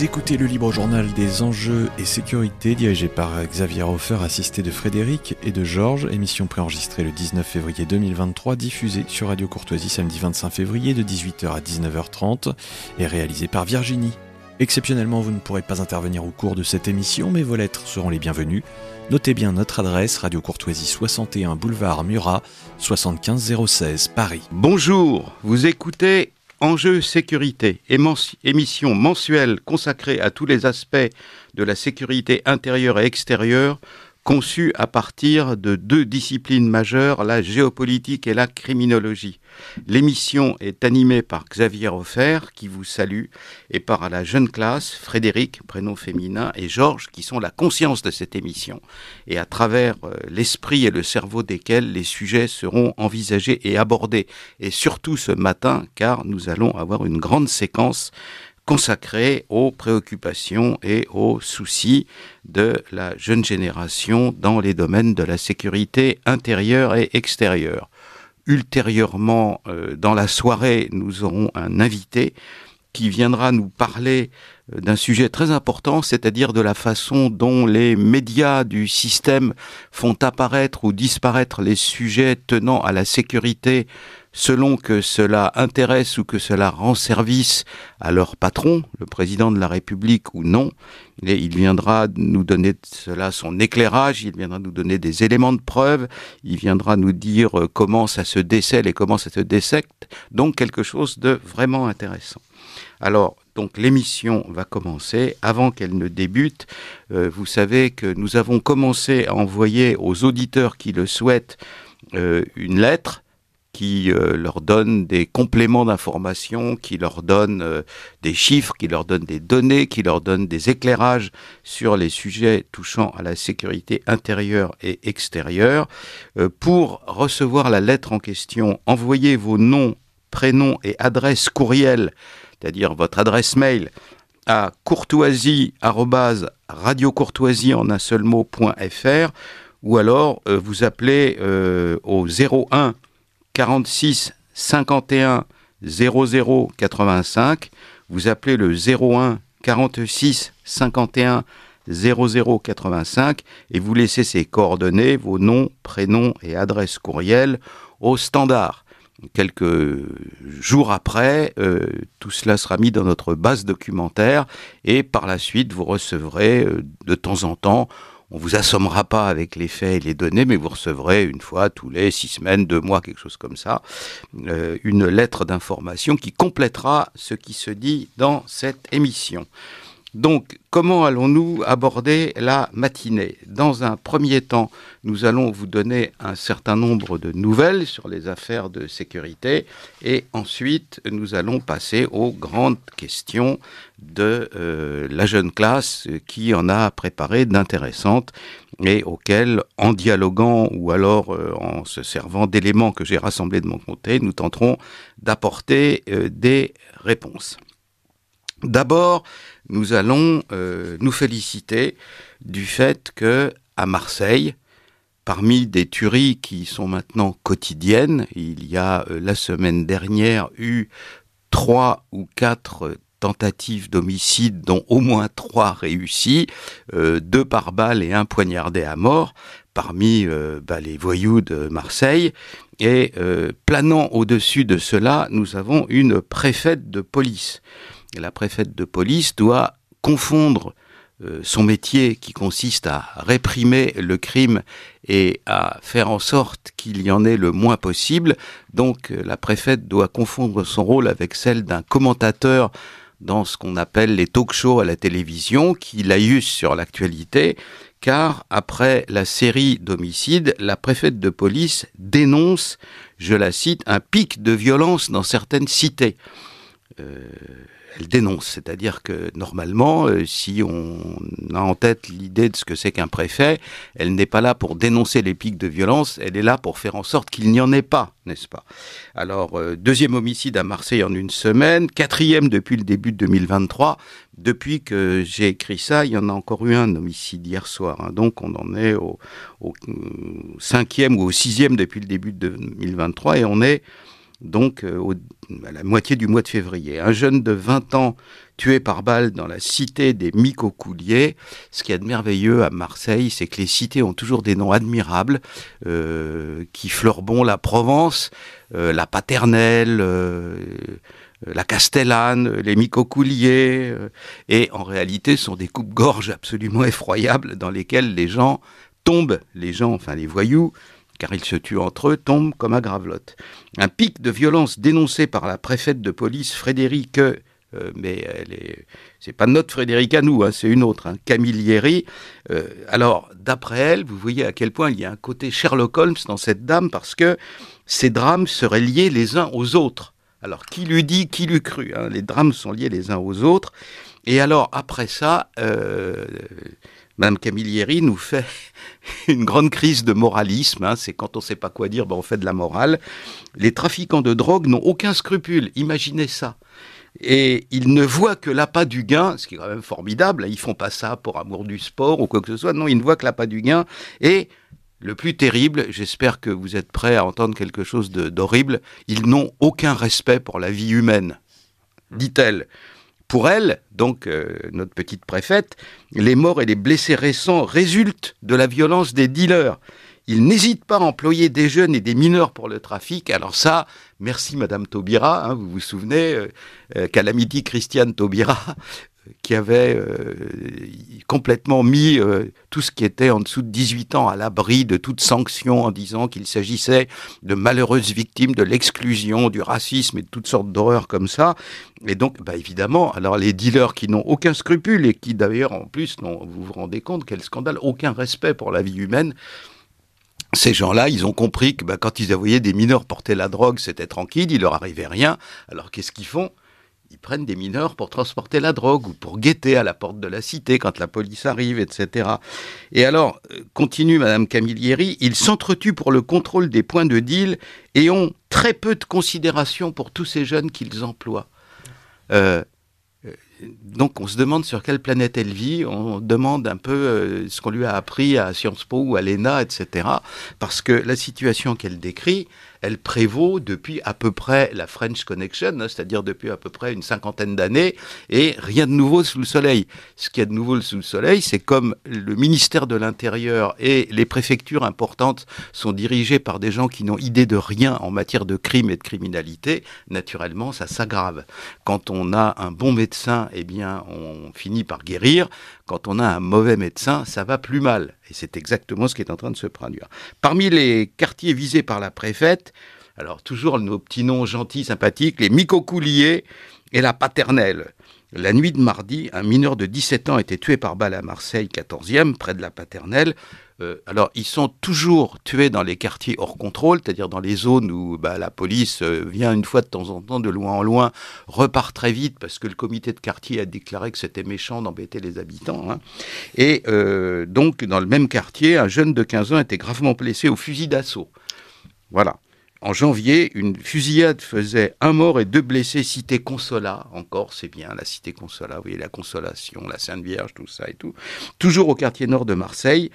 écoutez le libre journal des enjeux et sécurité dirigé par Xavier Hofer, assisté de Frédéric et de Georges. Émission préenregistrée le 19 février 2023, diffusée sur Radio Courtoisie samedi 25 février de 18h à 19h30 et réalisée par Virginie. Exceptionnellement, vous ne pourrez pas intervenir au cours de cette émission, mais vos lettres seront les bienvenues. Notez bien notre adresse, Radio Courtoisie 61 boulevard Murat, 75 016 Paris. Bonjour, vous écoutez Enjeux sécurité, émission mensuelle consacrée à tous les aspects de la sécurité intérieure et extérieure, conçue à partir de deux disciplines majeures, la géopolitique et la criminologie. L'émission est animée par Xavier Hofer, qui vous salue, et par la jeune classe, Frédéric, prénom féminin, et Georges, qui sont la conscience de cette émission, et à travers l'esprit et le cerveau desquels les sujets seront envisagés et abordés. Et surtout ce matin, car nous allons avoir une grande séquence consacré aux préoccupations et aux soucis de la jeune génération dans les domaines de la sécurité intérieure et extérieure. Ultérieurement, dans la soirée, nous aurons un invité qui viendra nous parler d'un sujet très important, c'est-à-dire de la façon dont les médias du système font apparaître ou disparaître les sujets tenant à la sécurité selon que cela intéresse ou que cela rend service à leur patron, le président de la République ou non. Et il viendra nous donner de cela son éclairage, il viendra nous donner des éléments de preuve, il viendra nous dire comment ça se décèle et comment ça se dissecte, donc quelque chose de vraiment intéressant. Alors, donc l'émission va commencer. Avant qu'elle ne débute, vous savez que nous avons commencé à envoyer aux auditeurs qui le souhaitent une lettre qui leur donne des compléments d'information, qui leur donne des chiffres, qui leur donne des données, qui leur donne des éclairages sur les sujets touchant à la sécurité intérieure et extérieure. Pour recevoir la lettre en question, envoyez vos noms, prénoms et adresses courriel, c'est-à-dire votre adresse mail, à courtoisie@radiocourtoisie en un seul mot.fr, ou alors vous appelez au 01 46 51 00 85. Vous appelez le 01 46 51 00 85 et vous laissez ces coordonnées, vos noms, prénoms et adresses courriel au standard. Quelques jours après, tout cela sera mis dans notre base documentaire et par la suite, vous recevrez de temps en temps, on vous assommera pas avec les faits et les données, mais vous recevrez une fois tous les 6 semaines, 2 mois, quelque chose comme ça, une lettre d'information qui complétera ce qui se dit dans cette émission. Donc, comment allons-nous aborder la matinée ? Dans un premier temps, nous allons vous donner un certain nombre de nouvelles sur les affaires de sécurité et ensuite, nous allons passer aux grandes questions de la jeune classe qui en a préparé d'intéressantes et auxquelles, en dialoguant ou alors en se servant d'éléments que j'ai rassemblés de mon côté, nous tenterons d'apporter des réponses. D'abord, nous allons nous féliciter du fait que à Marseille, parmi des tueries qui sont maintenant quotidiennes, il y a la semaine dernière eu 3 ou 4 tentatives d'homicide, dont au moins 3 réussies, 2 par balle et 1 poignardé à mort, parmi les voyous de Marseille. Et planant au-dessus de cela, nous avons une préfète de police. Et la préfète de police doit confondre son métier qui consiste à réprimer le crime et à faire en sorte qu'il y en ait le moins possible. Donc la préfète doit confondre son rôle avec celle d'un commentateur dans ce qu'on appelle les talk-shows à la télévision, qui laïus sur l'actualité, car après la série d'homicides, la préfète de police dénonce, je la cite, un pic de violence dans certaines cités. Elle dénonce, c'est-à-dire que normalement, si on a en tête l'idée de ce que c'est qu'un préfet, elle n'est pas là pour dénoncer les pics de violence, elle est là pour faire en sorte qu'il n'y en ait pas, n'est-ce pas ? Alors, 2e homicide à Marseille en 1 semaine, 4e depuis le début de 2023. Depuis que j'ai écrit ça, il y en a encore eu un homicide hier soir. Donc, on en est au 5e ou au 6e depuis le début de 2023 et on est donc à la moitié du mois de février. Un jeune de 20 ans tué par balle dans la cité des Micocouliers. Ce qu'il y a de merveilleux à Marseille, c'est que les cités ont toujours des noms admirables, qui fleurent la Provence, la Paternelle, la Castellane, les Micocouliers, et en réalité ce sont des coupes-gorges absolument effroyables dans lesquelles les gens tombent, enfin les voyous, car ils se tuent entre eux, tombent comme à Gravelotte. Un pic de violence dénoncé par la préfète de police Frédérique, mais c'est pas notre Frédérique à nous, c'est une autre, Camilleri. Alors, d'après elle, vous voyez à quel point il y a un côté Sherlock Holmes dans cette dame, parce que ces drames seraient liés les uns aux autres. Alors, qui lui dit, qui lui cru, les drames sont liés les uns aux autres. Et alors, après ça, Madame Camilleri nous fait une grande crise de moralisme. C'est quand on ne sait pas quoi dire, on fait de la morale. Les trafiquants de drogue n'ont aucun scrupule. Imaginez ça. Et ils ne voient que l'appât du gain, ce qui est quand même formidable. Ils font pas ça pour amour du sport ou quoi que ce soit. Non, ils ne voient que l'appât du gain. Et le plus terrible, j'espère que vous êtes prêts à entendre quelque chose d'horrible, ils n'ont aucun respect pour la vie humaine, dit-elle. Pour elle, donc notre petite préfète, les morts et les blessés récents résultent de la violence des dealers. Ils n'hésitent pas à employer des jeunes et des mineurs pour le trafic. Alors ça, merci Madame Taubira, vous vous souvenez, Calamity Christiane Taubira, qui avait complètement mis tout ce qui était en dessous de 18 ans à l'abri de toute sanction en disant qu'il s'agissait de malheureuses victimes de l'exclusion, du racisme et de toutes sortes d'horreurs comme ça. Et donc, évidemment, alors les dealers qui n'ont aucun scrupule et qui d'ailleurs en plus, vous vous rendez compte, quel scandale, aucun respect pour la vie humaine. Ces gens-là, ils ont compris que quand ils voyaient des mineurs porter la drogue, c'était tranquille, il leur arrivait rien. Alors qu'est-ce qu'ils font ? Ils prennent des mineurs pour transporter la drogue ou pour guetter à la porte de la cité quand la police arrive, etc. Et alors, continue Madame Camilleri, ils s'entretuent pour le contrôle des points de deal et ont très peu de considération pour tous ces jeunes qu'ils emploient. Donc on se demande sur quelle planète elle vit, on demande un peu ce qu'on lui a appris à Sciences Po ou à l'ENA, etc. Parce que la situation qu'elle décrit, elle prévaut depuis à peu près la French Connection, c'est-à-dire depuis à peu près une 50aine d'années, et rien de nouveau sous le soleil. Ce qu'il y a de nouveau sous le soleil, c'est comme le ministère de l'Intérieur et les préfectures importantes sont dirigées par des gens qui n'ont idée de rien en matière de crime et de criminalité, naturellement, ça s'aggrave. Quand on a un bon médecin, on finit par guérir. Quand on a un mauvais médecin, ça va plus mal. Et c'est exactement ce qui est en train de se produire. Parmi les quartiers visés par la préfète, alors toujours nos petits noms gentils, sympathiques, les Micocouliers et la Paternelle. La nuit de mardi, un mineur de 17 ans a été tué par balle à Marseille, 14e, près de la Paternelle. Alors, ils sont toujours tués dans les quartiers hors contrôle, c'est-à-dire dans les zones où la police vient une fois de temps en temps, de loin en loin, repart très vite parce que le comité de quartier a déclaré que c'était méchant d'embêter les habitants. Et donc, dans le même quartier, un jeune de 15 ans était gravement blessé au fusil d'assaut. Voilà. En janvier, une fusillade faisait 1 mort et 2 blessés, cité Consolat. Encore, c'est bien, la cité Consolat. Vous voyez, la Consolation, la Sainte Vierge, tout ça et tout. Toujours au quartier nord de Marseille.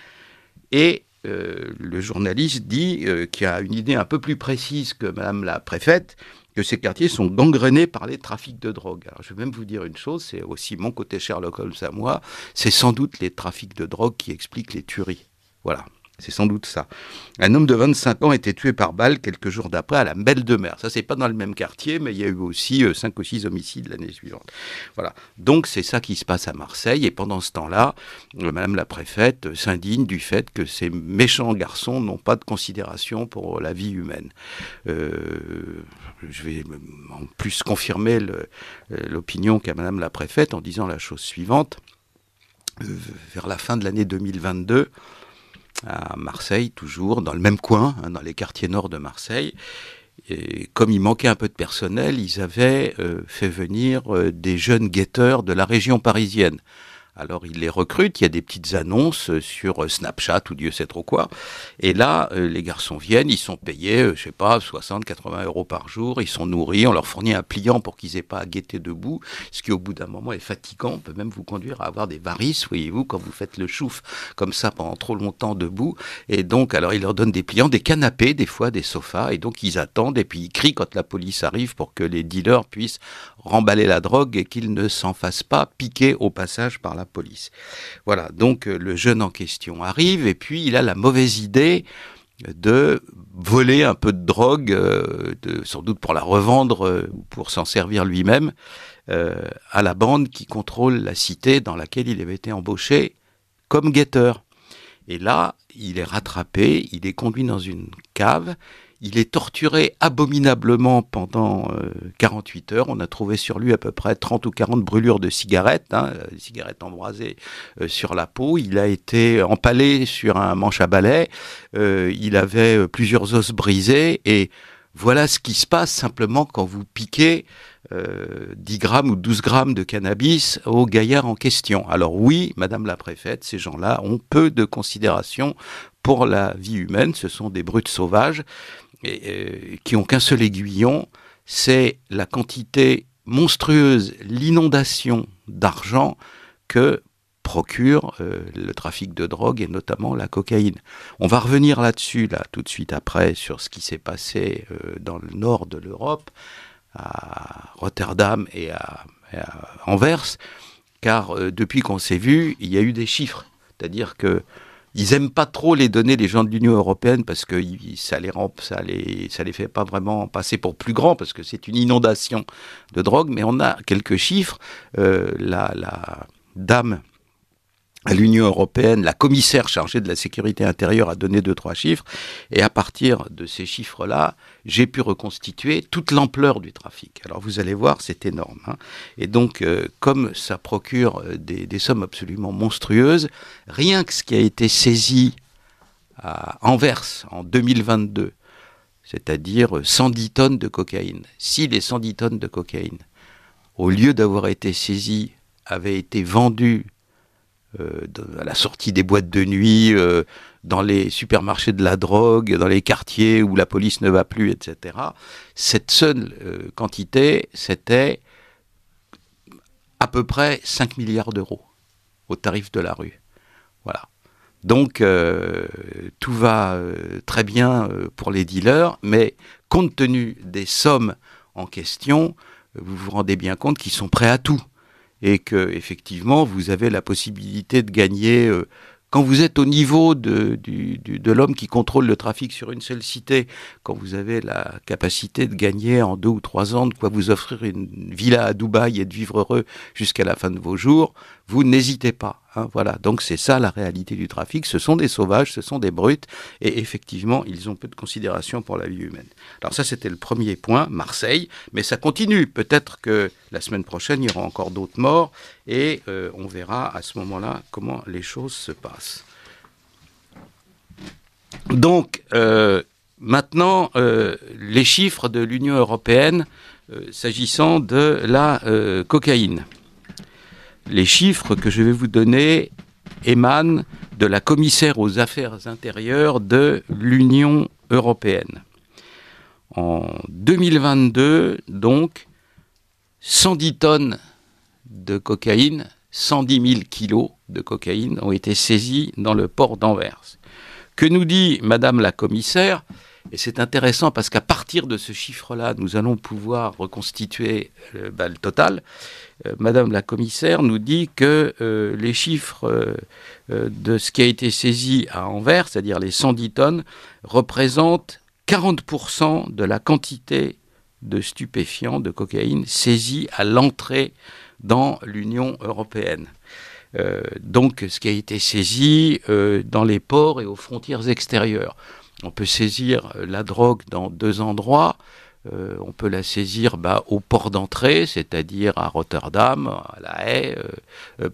Et le journaliste dit qu'il a une idée un peu plus précise que Madame la préfète, que ces quartiers sont gangrénés par les trafics de drogue. Alors, je vais même vous dire une chose, c'est aussi mon côté Sherlock Holmes à moi, c'est sans doute les trafics de drogue qui expliquent les tueries. Voilà. C'est sans doute ça. Un homme de 25 ans a été tué par balle quelques jours d'après à la Belle de Mer. Ça, c'est pas dans le même quartier, mais il y a eu aussi 5 ou 6 homicides l'année suivante. Voilà. Donc, c'est ça qui se passe à Marseille. Et pendant ce temps-là, Madame la préfète s'indigne du fait que ces méchants garçons n'ont pas de considération pour la vie humaine. Je vais en plus confirmer l'opinion qu'a Madame la préfète en disant la chose suivante. Vers la fin de l'année 2022, à Marseille, toujours, dans le même coin, dans les quartiers nord de Marseille. Et comme il manquait un peu de personnel, ils avaient fait venir des jeunes guetteurs de la région parisienne. Alors ils les recrutent, il y a des petites annonces sur Snapchat ou Dieu sait trop quoi. Et là, les garçons viennent, ils sont payés, 60, 80 euros par jour, ils sont nourris, on leur fournit un pliant pour qu'ils aient pas à guetter debout, ce qui au bout d'un moment est fatigant, peut même vous conduire à avoir des varices, voyez-vous, quand vous faites le chouf comme ça pendant trop longtemps debout. Et donc, alors ils leur donnent des pliants, des canapés, des fois des sofas, et donc ils attendent et puis ils crient quand la police arrive pour que les dealers puissent remballer la drogue et qu'ils ne s'en fassent pas piquer au passage par la police. Voilà, donc le jeune en question arrive et puis il a la mauvaise idée de voler un peu de drogue, sans doute pour la revendre ou pour s'en servir lui-même, à la bande qui contrôle la cité dans laquelle il avait été embauché comme guetteur. Et là, il est rattrapé, il est conduit dans une cave, il est torturé abominablement pendant 48 heures. On a trouvé sur lui à peu près 30 ou 40 brûlures de cigarettes, des cigarettes embrasées sur la peau. Il a été empalé sur un manche à balai. Il avait plusieurs os brisés. Et voilà ce qui se passe simplement quand vous piquez 10 grammes ou 12 grammes de cannabis au gaillard en question. Alors oui, Madame la Préfète, ces gens-là ont peu de considération pour la vie humaine. Ce sont des brutes sauvages qui ont qu'un seul aiguillon, c'est la quantité monstrueuse, l'inondation d'argent que procure le trafic de drogue et notamment la cocaïne. On va revenir là-dessus, là, tout de suite après, sur ce qui s'est passé dans le nord de l'Europe, à Rotterdam et à Anvers, car depuis qu'on s'est vu, il y a eu des chiffres. C'est-à-dire que ils aiment pas trop les donner, les gens de l'Union européenne, parce que ça les fait pas vraiment passer pour plus grands, parce que c'est une inondation de drogue. Mais on a quelques chiffres. La dame à l'Union européenne, la commissaire chargée de la sécurité intérieure a donné 2-3 chiffres, et à partir de ces chiffres-là, j'ai pu reconstituer toute l'ampleur du trafic. Alors vous allez voir, c'est énorme. Et donc, comme ça procure des sommes absolument monstrueuses, rien que ce qui a été saisi à Anvers en 2022, c'est-à-dire 110 tonnes de cocaïne. Si les 110 tonnes de cocaïne, au lieu d'avoir été saisies, avaient été vendues à la sortie des boîtes de nuit, dans les supermarchés de la drogue, dans les quartiers où la police ne va plus, etc. Cette seule quantité, c'était à peu près 5 milliards d'euros au tarif de la rue. Voilà. Donc, tout va très bien pour les dealers, mais compte tenu des sommes en question, vous vous rendez bien compte qu'ils sont prêts à tout. Et que effectivement, vous avez la possibilité de gagner, quand vous êtes au niveau de l'homme qui contrôle le trafic sur une seule cité, quand vous avez la capacité de gagner en 2 ou 3 ans de quoi vous offrir une villa à Dubaï et de vivre heureux jusqu'à la fin de vos jours, vous n'hésitez pas. Voilà, donc c'est ça la réalité du trafic. Ce sont des sauvages, ce sont des brutes, et effectivement, ils ont peu de considération pour la vie humaine. Alors ça, c'était le premier point, Marseille, mais ça continue. Peut-être que la semaine prochaine, il y aura encore d'autres morts, et on verra à ce moment-là comment les choses se passent. Donc, maintenant, les chiffres de l'Union européenne s'agissant de la cocaïne. Les chiffres que je vais vous donner émanent de la commissaire aux affaires intérieures de l'Union européenne. En 2022, donc, 110 tonnes de cocaïne, 110 000 kilos de cocaïne ont été saisis dans le port d'Anvers. Que nous dit Madame la commissaire ? Et c'est intéressant parce qu'à partir de ce chiffre-là, nous allons pouvoir reconstituer le total. Madame la commissaire nous dit que les chiffres de ce qui a été saisi à Anvers, c'est-à-dire les 110 tonnes, représentent 40% de la quantité de stupéfiants, de cocaïne, saisie à l'entrée dans l'Union européenne. Donc ce qui a été saisi dans les ports et aux frontières extérieures. On peut saisir la drogue dans 2 endroits. On peut la saisir au port d'entrée, c'est-à-dire à Rotterdam, à La Haye, à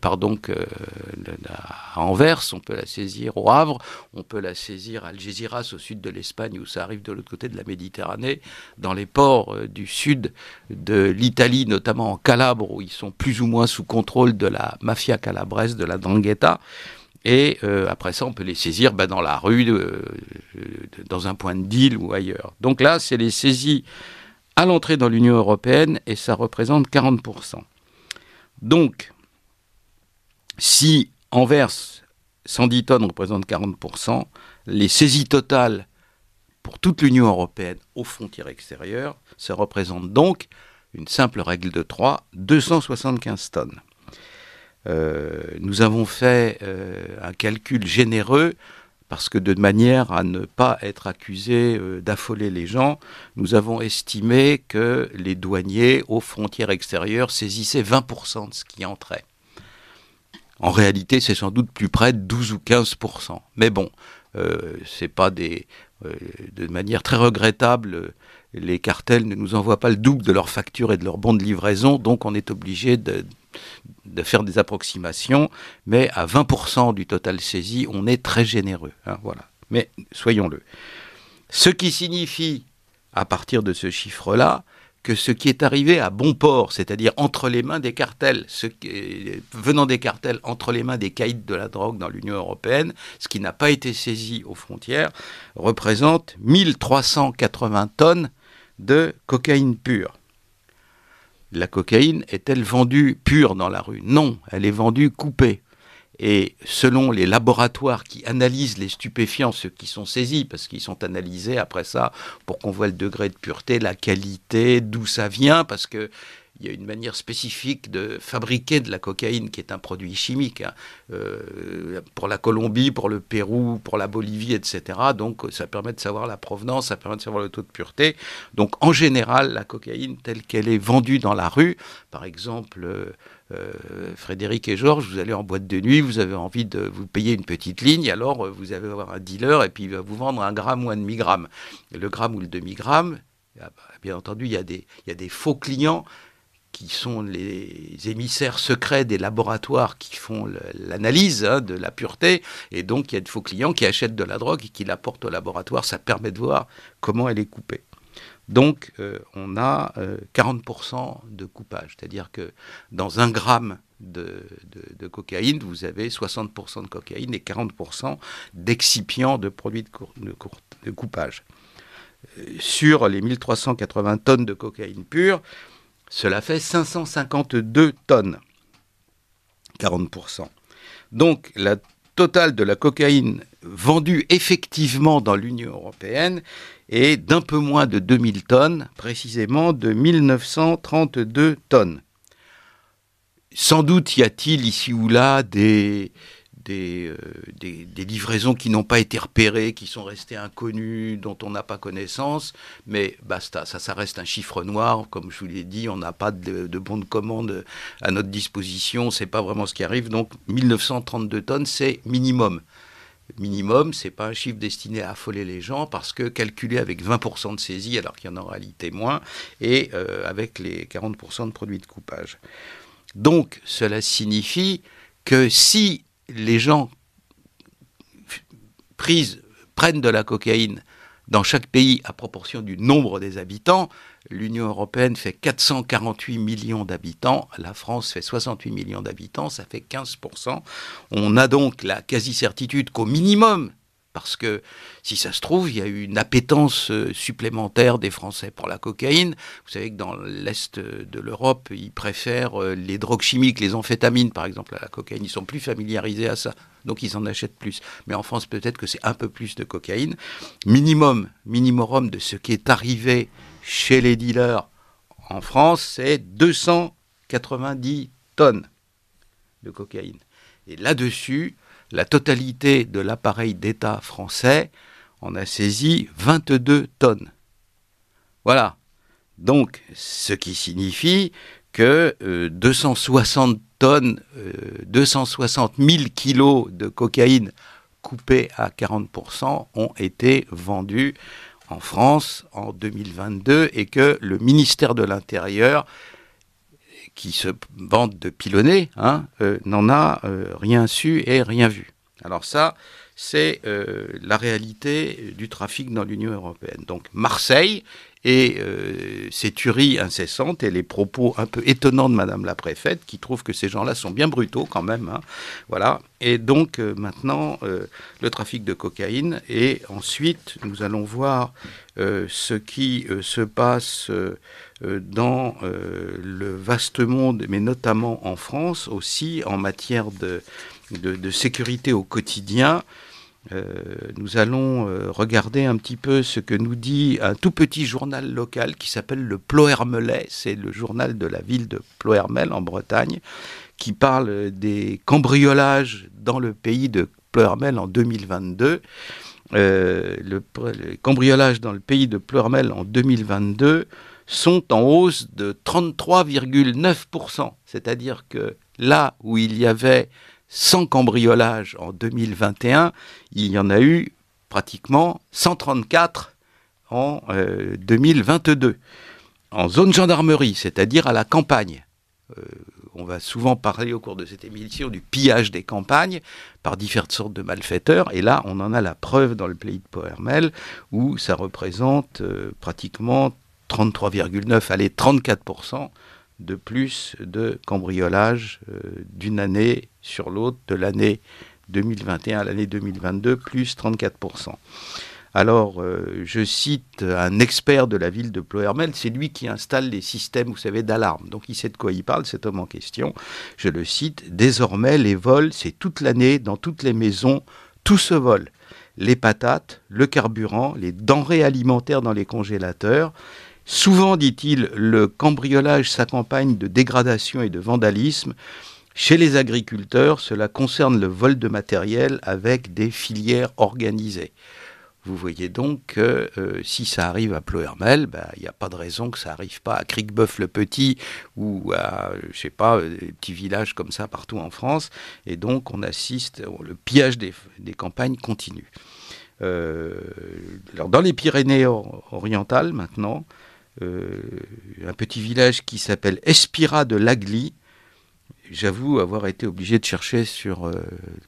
Anvers. On peut la saisir au Havre. On peut la saisir à Algeciras, au sud de l'Espagne, où ça arrive de l'autre côté de la Méditerranée. Dans les ports du sud de l'Italie, notamment en Calabre, où ils sont plus ou moins sous contrôle de la mafia calabraise, de la 'ndrangheta. Et après ça, on peut les saisir dans la rue, dans un point de deal ou ailleurs. Donc là, c'est les saisies à l'entrée dans l'Union européenne et ça représente 40%. Donc, si Anvers, 110 tonnes représente 40%, les saisies totales pour toute l'Union européenne aux frontières extérieures, ça représente donc, une simple règle de 3, 275 tonnes. Nous avons fait un calcul généreux parce que de manière à ne pas être accusé d'affoler les gens, nous avons estimé que les douaniers aux frontières extérieures saisissaient 20% de ce qui entrait. En réalité, c'est sans doute plus près de 12 ou 15%. Mais bon, c'est pas de manière très regrettable, les cartels ne nous envoient pas le double de leurs factures et de leurs bons de livraison, donc on est obligé de faire des approximations, mais à 20% du total saisi, on est très généreux. Voilà. Mais soyons-le. Ce qui signifie, à partir de ce chiffre-là, que ce qui est arrivé à bon port, c'est-à-dire entre les mains des cartels, venant des cartels entre les mains des caïds de la drogue dans l'Union européenne, ce qui n'a pas été saisi aux frontières, représente 1380 tonnes de cocaïne pure. La cocaïne est-elle vendue pure dans la rue? Non, elle est vendue coupée. Et selon les laboratoires qui analysent les stupéfiants, ceux qui sont saisis, parce qu'ils sont analysés après ça pour qu'on voit le degré de pureté, la qualité, d'où ça vient, parce que il y a une manière spécifique de fabriquer de la cocaïne qui est un produit chimique, pour la Colombie, pour le Pérou, pour la Bolivie, etc. Donc ça permet de savoir la provenance, ça permet de savoir le taux de pureté. Donc en général, la cocaïne telle qu'elle est vendue dans la rue, par exemple, Frédéric et Georges, vous allez en boîte de nuit, vous avez envie de vous payer une petite ligne, alors vous allez avoir un dealer et puis il va vous vendre 1 gramme ou 1 demi-gramme. Et le gramme ou le demi-gramme, bien entendu, il y a des faux clients qui sont les émissaires secrets des laboratoires qui font l'analyse de la pureté. Et donc, il y a de faux clients qui achètent de la drogue et qui l'apportent au laboratoire. Ça permet de voir comment elle est coupée. Donc, on a 40% de coupage. C'est-à-dire que dans 1 gramme de cocaïne, vous avez 60% de cocaïne et 40% d'excipients de produits de coupage. Sur les 1380 tonnes de cocaïne pure, cela fait 552 tonnes, 40%. Donc, la totale de la cocaïne vendue effectivement dans l'Union européenne est d'un peu moins de 2000 tonnes, précisément de 1932 tonnes. Sans doute y a-t-il ici ou là des livraisons qui n'ont pas été repérées, qui sont restées inconnues, dont on n'a pas connaissance, mais basta, ça reste un chiffre noir, comme je vous l'ai dit, on n'a pas de bon de commande à notre disposition, c'est pas vraiment ce qui arrive, donc 1932 tonnes, c'est minimum. Minimum, c'est pas un chiffre destiné à affoler les gens, parce que calculé avec 20% de saisie, alors qu'il y en a en réalité moins, et avec les 40% de produits de coupage. Donc, cela signifie que si les gens prennent de la cocaïne dans chaque pays à proportion du nombre des habitants, l'Union européenne fait 448 millions d'habitants, la France fait 68 millions d'habitants, ça fait 15%. On a donc la quasi-certitude qu'au minimum, parce que si ça se trouve, il y a eu une appétence supplémentaire des Français pour la cocaïne. Vous savez que dans l'Est de l'Europe, ils préfèrent les drogues chimiques, les amphétamines par exemple à la cocaïne. Ils sont plus familiarisés à ça, donc ils en achètent plus. Mais en France, peut-être que c'est un peu plus de cocaïne. Minimum de ce qui est arrivé chez les dealers en France, c'est 290 tonnes de cocaïne. Et là-dessus, la totalité de l'appareil d'État français en a saisi 22 tonnes. Voilà. Donc, ce qui signifie que 260 tonnes, 260 000 kilos de cocaïne coupée à 40% ont été vendus en France en 2022 et que le ministère de l'Intérieur, qui se vante de pilonner, n'en a rien su et rien vu. Alors ça, c'est la réalité du trafic dans l'Union européenne. Donc Marseille et ces tueries incessantes et les propos un peu étonnants de Madame la préfète qui trouve que ces gens-là sont bien brutaux quand même. Voilà. Et donc maintenant, le trafic de cocaïne. Et ensuite, nous allons voir ce qui se passe dans le vaste monde, mais notamment en France aussi, en matière de sécurité au quotidien. Nous allons regarder un petit peu ce que nous dit un tout petit journal local qui s'appelle le Plohermelais. C'est le journal de la ville de Plohermel en Bretagne qui parle des cambriolages dans le pays de Plohermel en 2022. Les cambriolages dans le pays de Plohermel en 2022 sont en hausse de 33,9%. C'est-à-dire que là où il y avait 100 cambriolages en 2021, il y en a eu pratiquement 134 en 2022. En zone gendarmerie, c'est-à-dire à la campagne. On va souvent parler au cours de cette émission du pillage des campagnes par différentes sortes de malfaiteurs. Et là, on en a la preuve dans le pays de Plohermel où ça représente pratiquement 33,9, allez, 34% de plus de cambriolage d'une année sur l'autre, de l'année 2021 à l'année 2022, plus 34%. Alors, je cite un expert de la ville de Plohermel, c'est lui qui installe les systèmes, vous savez, d'alarme. Donc, il sait de quoi il parle, cet homme en question. Je le cite, « Désormais, les vols, c'est toute l'année, dans toutes les maisons, tout se vole. Les patates, le carburant, les denrées alimentaires dans les congélateurs. Souvent, dit-il, le cambriolage s'accompagne de dégradation et de vandalisme. Chez les agriculteurs, cela concerne le vol de matériel avec des filières organisées. » Vous voyez donc que si ça arrive à Plohermel, il n'y a pas de raison que ça n'arrive pas à Cricbeuf-le-Petit ou à, je sais pas, des petits villages comme ça partout en France. Et donc, on assiste, le pillage des campagnes continue. Alors, dans les Pyrénées-Orientales, maintenant, un petit village qui s'appelle Espira de Lagly. J'avoue avoir été obligé de chercher sur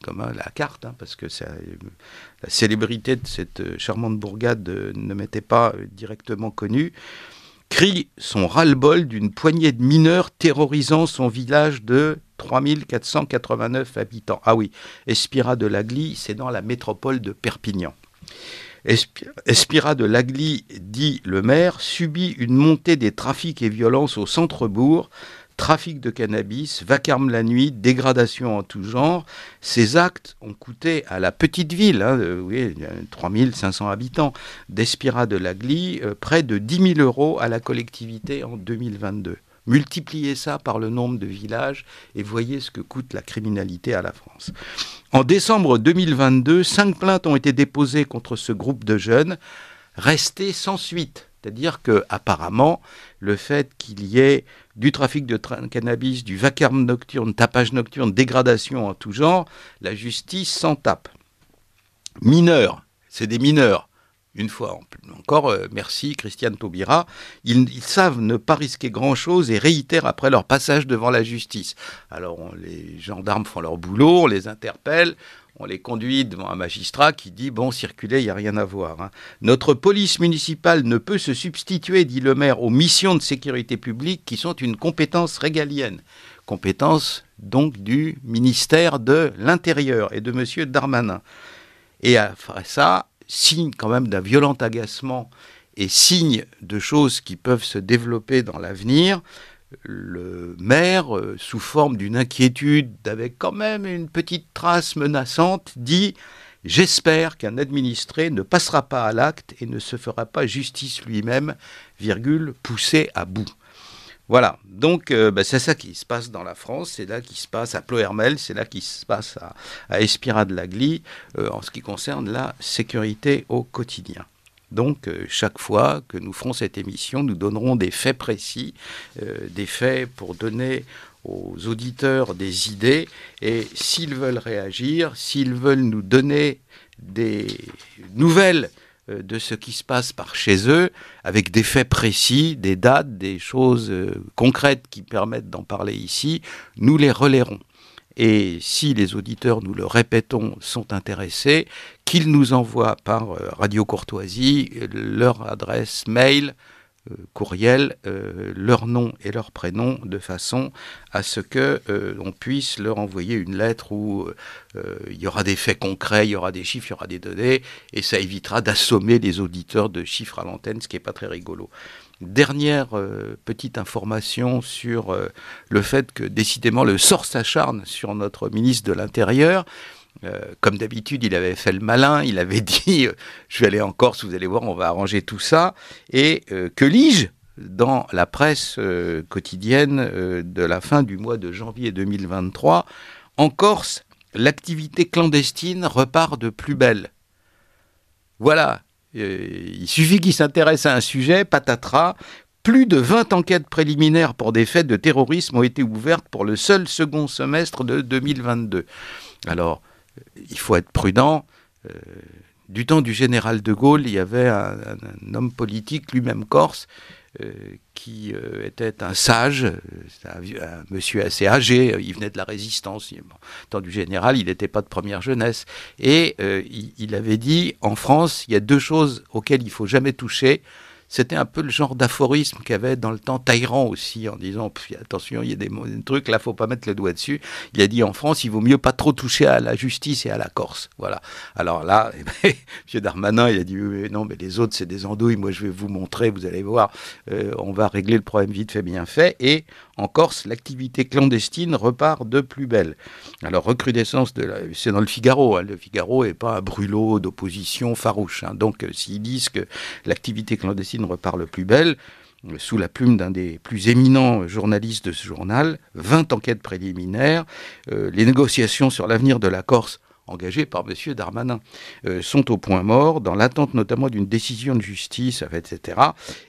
la carte, parce que la célébrité de cette charmante bourgade ne m'était pas directement connue, crie son ras-le-bol d'une poignée de mineurs terrorisant son village de 3489 habitants. Ah oui, Espira de Lagly, c'est dans la métropole de Perpignan. Espira de Lagly, dit le maire, subit une montée des trafics et violences au centre-bourg, trafic de cannabis, vacarme la nuit, dégradation en tout genre. Ces actes ont coûté à la petite ville, 3500 habitants, d'Espira de Lagly, près de 10 000 € à la collectivité en 2022. Multipliez ça par le nombre de villages et voyez ce que coûte la criminalité à la France. En décembre 2022, 5 plaintes ont été déposées contre ce groupe de jeunes, restés sans suite. C'est-à-dire qu'apparemment, le fait qu'il y ait du trafic de cannabis, du vacarme nocturne, tapage nocturne, dégradation en tout genre, la justice s'en tape. Mineurs, c'est des mineurs. Une fois encore, merci Christiane Taubira, ils savent ne pas risquer grand-chose et réitèrent après leur passage devant la justice. Alors les gendarmes font leur boulot, on les interpelle, on les conduit devant un magistrat qui dit « bon, circulez, il n'y a rien à voir ». Notre police municipale ne peut se substituer, dit le maire, aux missions de sécurité publique qui sont une compétence régalienne. Compétence donc du ministère de l'Intérieur et de M. Darmanin. Et après ça, signe quand même d'un violent agacement et signe de choses qui peuvent se développer dans l'avenir, le maire, sous forme d'une inquiétude, avec quand même une petite trace menaçante, dit « J'espère qu'un administré ne passera pas à l'acte et ne se fera pas justice lui-même, poussé à bout ». Voilà, donc c'est ça qui se passe dans la France, c'est là qui se passe à Plohermel, c'est là qui se passe à Espira de Lagly, en ce qui concerne la sécurité au quotidien. Donc, chaque fois que nous ferons cette émission, nous donnerons des faits précis, des faits pour donner aux auditeurs des idées, et s'ils veulent réagir, s'ils veulent nous donner des nouvelles de ce qui se passe par chez eux, avec des faits précis, des dates, des choses concrètes qui permettent d'en parler ici, nous les relayerons. Et si les auditeurs, nous le répétons, sont intéressés, qu'ils nous envoient par Radio Courtoisie leur adresse mail, courriel, leur nom et leur prénom, de façon à ce que on puisse leur envoyer une lettre où il y aura des faits concrets, il y aura des chiffres, il y aura des données, et ça évitera d'assommer les auditeurs de chiffres à l'antenne, ce qui n'est pas très rigolo. Dernière petite information sur le fait que décidément le sort s'acharne sur notre ministre de l'Intérieur. Comme d'habitude, il avait fait le malin, il avait dit je vais aller en Corse, vous allez voir, on va arranger tout ça. Et que lis-je dans la presse quotidienne de la fin du mois de janvier 2023 ? En Corse, l'activité clandestine repart de plus belle. Voilà, il suffit qu'il s'intéresse à un sujet, patatras. Plus de 20 enquêtes préliminaires pour des faits de terrorisme ont été ouvertes pour le seul second semestre de 2022. Alors, il faut être prudent. Du temps du général de Gaulle, il y avait un homme politique, lui-même corse, qui était un sage, un monsieur assez âgé, il venait de la résistance. Du temps du général, il n'était pas de première jeunesse. Et il avait dit, en France, il y a deux choses auxquelles il ne faut jamais toucher. C'était un peu le genre d'aphorisme qu'avait dans le temps Talleyrand aussi, en disant attention, il y a des trucs, là, faut pas mettre le doigt dessus. Il a dit en France, il vaut mieux pas trop toucher à la justice et à la Corse. Voilà. Alors là, M. Darmanin, il a dit oui, non, mais les autres, c'est des andouilles. Moi, je vais vous montrer, vous allez voir, on va régler le problème vite fait, bien fait. Et en Corse, l'activité clandestine repart de plus belle. Alors, recrudescence c'est dans le Figaro. Hein. Le Figaro n'est pas un brûlot d'opposition farouche. Hein. Donc, s'ils disent que l'activité clandestine repart le plus belle, sous la plume d'un des plus éminents journalistes de ce journal, 20 enquêtes préliminaires, les négociations sur l'avenir de la Corse engagées par M. Darmanin sont au point mort, dans l'attente notamment d'une décision de justice, etc.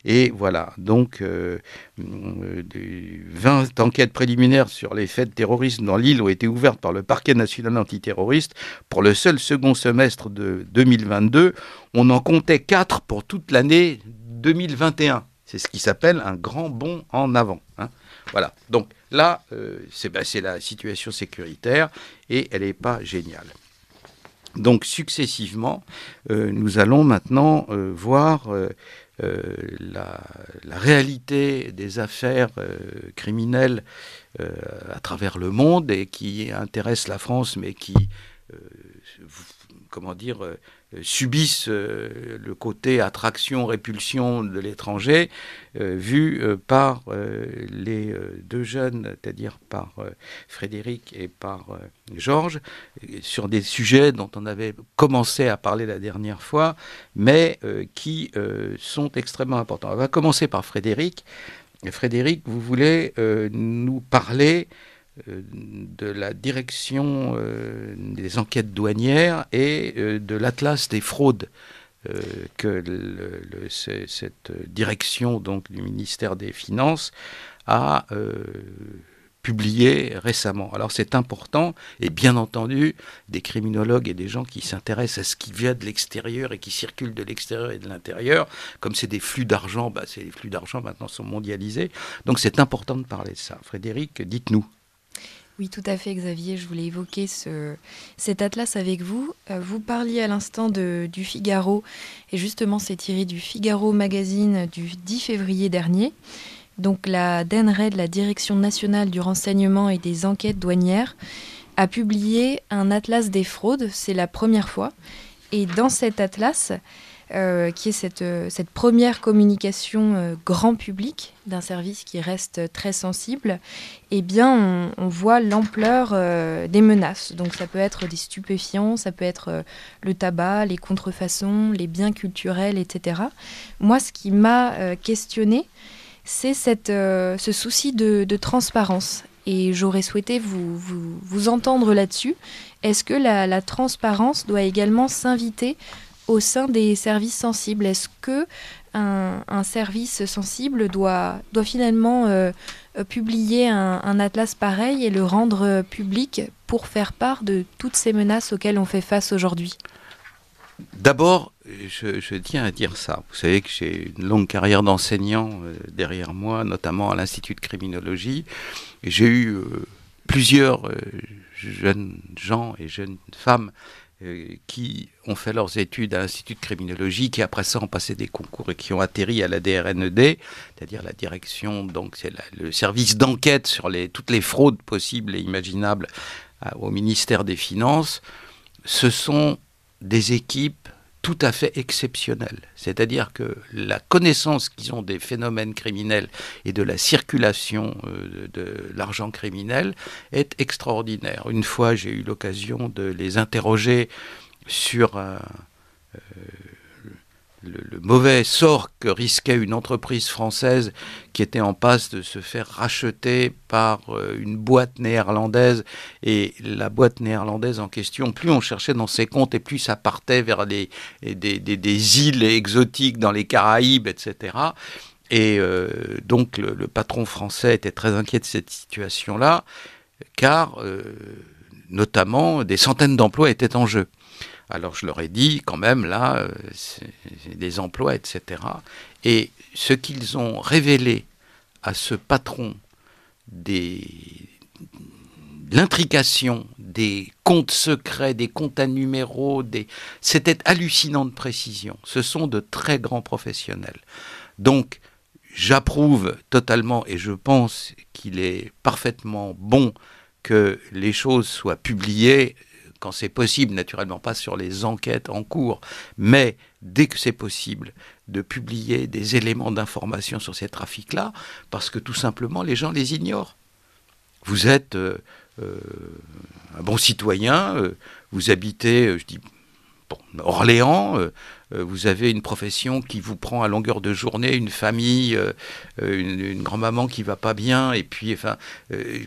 Et voilà, donc 20 enquêtes préliminaires sur les faits de terrorisme dans l'île ont été ouvertes par le parquet national antiterroriste pour le seul second semestre de 2022. On en comptait 4 pour toute l'année 2021. C'est ce qui s'appelle un grand bond en avant. Hein. Voilà. Donc là, c'est la situation sécuritaire et elle n'est pas géniale. Donc successivement, nous allons maintenant voir la réalité des affaires criminelles à travers le monde et qui intéressent la France, mais qui subissent le côté attraction-répulsion de l'étranger, vu par les deux jeunes, c'est-à-dire par Frédéric et par Georges, sur des sujets dont on avait commencé à parler la dernière fois, mais qui sont extrêmement importants. On va commencer par Frédéric. Frédéric, vous voulez nous parler de la direction des enquêtes douanières et de l'Atlas des fraudes que cette direction donc, du ministère des Finances a publié récemment. Alors c'est important, et bien entendu, des criminologues et des gens qui s'intéressent à ce qui vient de l'extérieur et qui circule de l'extérieur et de l'intérieur, comme c'est des flux d'argent, les flux d'argent maintenant sont mondialisés, donc c'est important de parler de ça. Frédéric, dites-nous. Oui, tout à fait, Xavier. Je voulais évoquer cet atlas avec vous. Vous parliez à l'instant du Figaro, et justement, c'est tiré du Figaro Magazine du 10 février dernier. Donc, la DNRED, la Direction nationale du renseignement et des enquêtes douanières, a publié un atlas des fraudes. C'est la première fois. Et dans cet atlas, qui est cette première communication grand public d'un service qui reste très sensible, eh bien, on voit l'ampleur des menaces. Donc, ça peut être des stupéfiants, ça peut être le tabac, les contrefaçons, les biens culturels, etc. Moi, ce qui m'a questionnée, c'est ce souci de transparence. Et j'aurais souhaité vous entendre là-dessus. Est-ce que la transparence doit également s'inviter au sein des services sensibles? Est-ce que un service sensible doit finalement publier un atlas pareil et le rendre public pour faire part de toutes ces menaces auxquelles on fait face aujourd'hui? D'abord, je tiens à dire ça. Vous savez que j'ai une longue carrière d'enseignant derrière moi, notamment à l'Institut de criminologie. Et j'ai eu plusieurs jeunes gens et jeunes femmes qui ont fait leurs études à l'Institut de criminologie, qui après ça ont passé des concours et qui ont atterri à la DRNED, c'est-à-dire la direction, donc c'est le service d'enquête sur toutes les fraudes possibles et imaginables au ministère des Finances. Ce sont des équipes tout à fait exceptionnelles. C'est-à-dire que la connaissance qu'ils ont des phénomènes criminels et de la circulation de l'argent criminel est extraordinaire. Une fois, j'ai eu l'occasion de les interroger sur le mauvais sort que risquait une entreprise française qui était en passe de se faire racheter par une boîte néerlandaise. Et la boîte néerlandaise en question, plus on cherchait dans ses comptes et plus ça partait vers des îles exotiques dans les Caraïbes, etc. Et donc le patron français était très inquiet de cette situation-là, car notamment des centaines d'emplois étaient en jeu. Alors je leur ai dit, quand même, là, c'est des emplois, etc. Et ce qu'ils ont révélé à ce patron de l'intrication des comptes secrets, des comptes à numéros, c'était hallucinant de précision. Ce sont de très grands professionnels. Donc, j'approuve totalement et je pense qu'il est parfaitement bon que les choses soient publiées quand c'est possible, naturellement pas sur les enquêtes en cours, mais dès que c'est possible, de publier des éléments d'information sur ces trafics-là, parce que tout simplement, les gens les ignorent. Vous êtes un bon citoyen, vous habitez, Orléans, vous avez une profession qui vous prend à longueur de journée, une famille, une grand-maman qui va pas bien, et puis,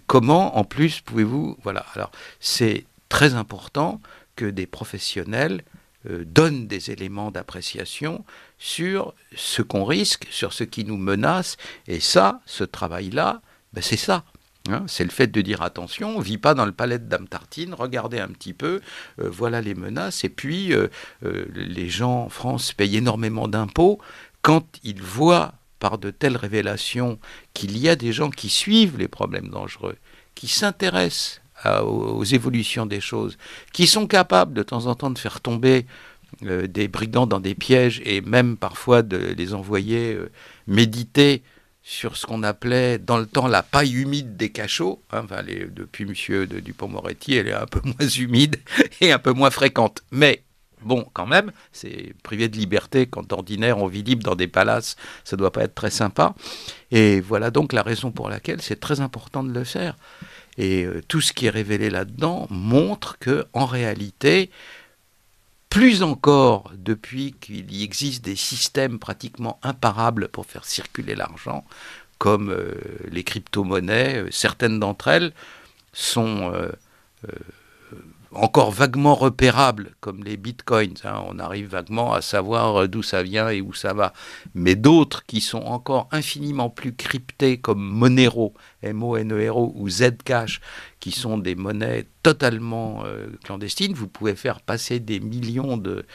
comment, en plus, pouvez-vous... Voilà, alors, c'est très important que des professionnels donnent des éléments d'appréciation sur ce qu'on risque, sur ce qui nous menace. Et ça, ce travail-là, c'est ça. Hein, c'est le fait de dire attention, on ne vit pas dans le palais de Dame Tartine, regardez un petit peu, voilà les menaces. Et puis, les gens en France payent énormément d'impôts. Quand ils voient par de telles révélations qu'il y a des gens qui suivent les problèmes dangereux, qui s'intéressent aux évolutions des choses, qui sont capables de temps en temps de faire tomber des brigands dans des pièges et même parfois de les envoyer méditer sur ce qu'on appelait dans le temps la paille humide des cachots. Hein, depuis M. Dupond-Moretti, elle est un peu moins humide et un peu moins fréquente. Mais bon, quand même, c'est privé de liberté quand d'ordinaire on vit libre dans des palaces, ça ne doit pas être très sympa. Et voilà donc la raison pour laquelle c'est très important de le faire. Et tout ce qui est révélé là-dedans montre que, en réalité, plus encore depuis qu'il y existe des systèmes pratiquement imparables pour faire circuler l'argent, comme les crypto-monnaies, certaines d'entre elles sont encore vaguement repérables, comme les bitcoins. Hein, on arrive vaguement à savoir d'où ça vient et où ça va. Mais d'autres qui sont encore infiniment plus cryptées, comme Monero, M-O-N-E-R-O, ou Zcash, qui sont des monnaies totalement clandestines. Vous pouvez faire passer des millions de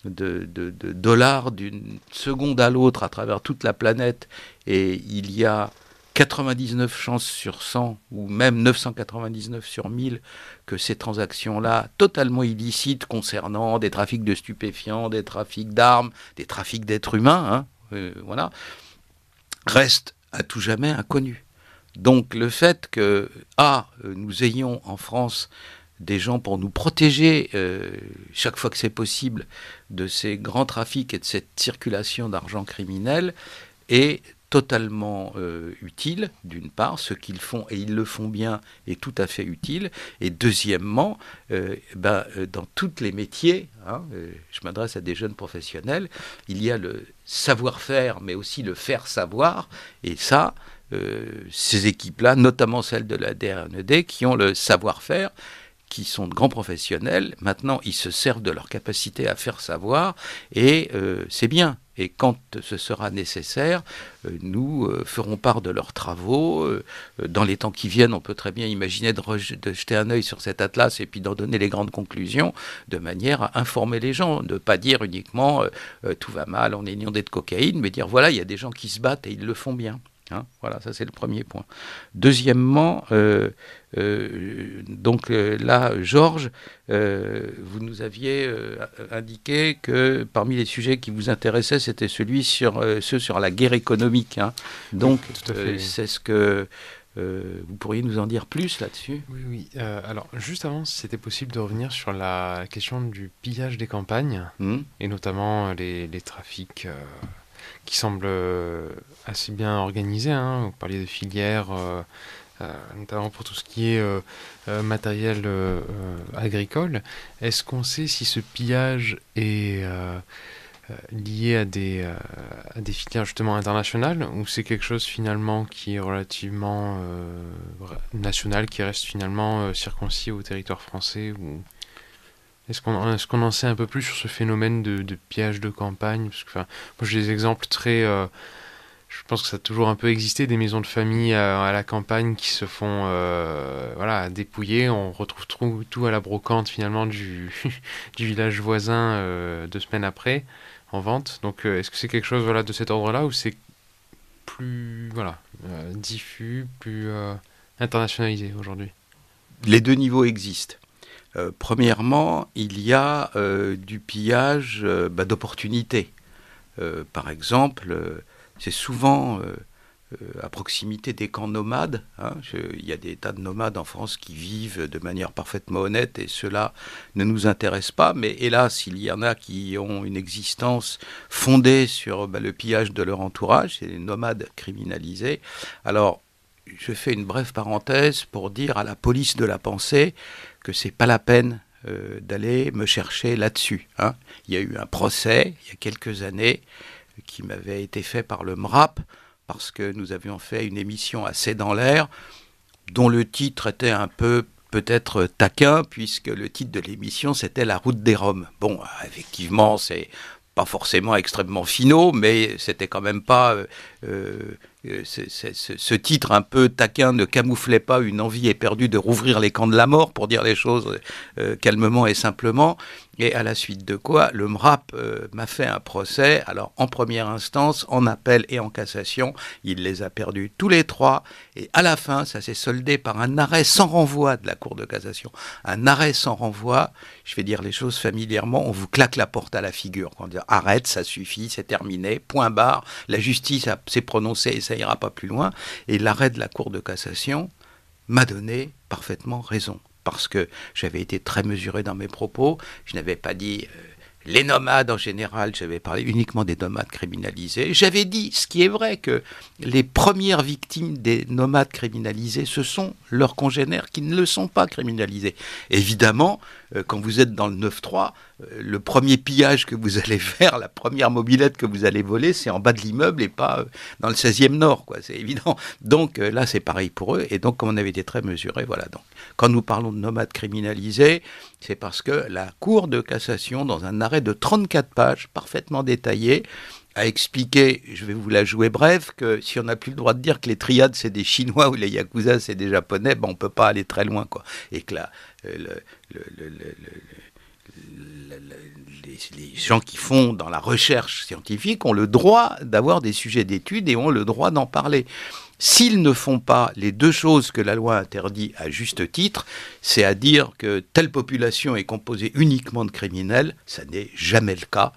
dollars d'une seconde à l'autre à travers toute la planète. Et il y a 99 chances sur 100, ou même 999 sur 1000, que ces transactions-là, totalement illicites concernant des trafics de stupéfiants, des trafics d'armes, des trafics d'êtres humains, voilà, restent à tout jamais inconnues. Donc le fait que, nous ayons en France des gens pour nous protéger, chaque fois que c'est possible, de ces grands trafics et de cette circulation d'argent criminel, est totalement utile, d'une part, ce qu'ils font, et ils le font bien, est tout à fait utile, et deuxièmement, dans tous les métiers, je m'adresse à des jeunes professionnels, il y a le savoir-faire, mais aussi le faire savoir, et ça, ces équipes-là, notamment celles de la DRNED, qui ont le savoir-faire, qui sont de grands professionnels. Maintenant, ils se servent de leur capacité à faire savoir, et c'est bien. Et quand ce sera nécessaire, nous ferons part de leurs travaux. Dans les temps qui viennent, on peut très bien imaginer de jeter un œil sur cet atlas et puis d'en donner les grandes conclusions, de manière à informer les gens, de ne pas dire uniquement tout va mal, on est inondé de cocaïne, mais dire voilà, il y a des gens qui se battent et ils le font bien. Hein, voilà, ça c'est le premier point. Deuxièmement, là, Georges, vous nous aviez indiqué que parmi les sujets qui vous intéressaient, c'était ceux sur la guerre économique. Hein. Donc, c'est ce que vous pourriez nous en dire plus là-dessus? Oui. Alors, juste avant, si c'était possible de revenir sur la question du pillage des campagnes, et notamment les trafics qui semblent assez bien organisés. Hein. Vous parliez de filières, notamment pour tout ce qui est matériel agricole. Est-ce qu'on sait si ce pillage est lié à des filières justement internationales, ou c'est quelque chose finalement qui est relativement national, qui reste finalement circoncis au territoire français, ou... Est-ce qu'on en sait un peu plus sur ce phénomène de pillage de campagne? Parce que, moi j'ai des exemples très... je pense que ça a toujours un peu existé, des maisons de famille à la campagne qui se font dépouiller. On retrouve tout à la brocante finalement du village voisin 2 semaines après, en vente. Donc est-ce que c'est quelque chose de cet ordre-là, ou c'est plus diffus, plus internationalisé aujourd'hui? Les deux niveaux existent. Premièrement, il y a du pillage d'opportunités. Par exemple, c'est souvent à proximité des camps nomades. Hein. Il y a des tas de nomades en France qui vivent de manière parfaitement honnête, et cela ne nous intéresse pas. Mais hélas, il y en a qui ont une existence fondée sur le pillage de leur entourage. C'est les nomades criminalisés. Alors, je fais une brève parenthèse pour dire à la police de la pensée que c'est pas la peine d'aller me chercher là-dessus. Hein. Il y a eu un procès, il y a quelques années, qui m'avait été fait par le MRAP, parce que nous avions fait une émission assez dans l'air, dont le titre était un peu peut-être taquin, puisque le titre de l'émission, c'était La route des Roms. Bon, effectivement, c'est pas forcément extrêmement finaux, mais c'était quand même pas... ce titre un peu taquin ne camouflait pas une envie éperdue de rouvrir les camps de la mort, pour dire les choses calmement et simplement. Et à la suite de quoi, le MRAP m'a fait un procès, alors en première instance, en appel et en cassation. Il les a perdus tous les trois, et à la fin, ça s'est soldé par un arrêt sans renvoi de la Cour de cassation. Un arrêt sans renvoi, je vais dire les choses familièrement, on vous claque la porte à la figure. On dit arrête, ça suffit, c'est terminé, point barre, la justice s'est prononcée et ça ira pas plus loin. Et l'arrêt de la Cour de cassation m'a donné parfaitement raison, parce que j'avais été très mesuré dans mes propos. Je n'avais pas dit les nomades en général, j'avais parlé uniquement des nomades criminalisés. J'avais dit, ce qui est vrai, que les premières victimes des nomades criminalisés, ce sont leurs congénères qui ne le sont pas criminalisés. Évidemment, quand vous êtes dans le 9-3, le premier pillage que vous allez faire, la première mobilette que vous allez voler, c'est en bas de l'immeuble et pas dans le 16e Nord, quoi, c'est évident. Donc là, c'est pareil pour eux. Et donc, comme on avait été très mesuré, voilà. Donc, quand nous parlons de nomades criminalisés, c'est parce que la Cour de cassation, dans un arrêt de 34 pages, parfaitement détaillé, a expliqué, je vais vous la jouer bref, que si on n'a plus le droit de dire que les triades c'est des Chinois ou les Yakuza c'est des Japonais, on ne peut pas aller très loin, quoi. Et que là, les gens qui font dans la recherche scientifique ont le droit d'avoir des sujets d'études et ont le droit d'en parler. S'ils ne font pas les deux choses que la loi interdit à juste titre, c'est à dire que telle population est composée uniquement de criminels, ça n'est jamais le cas.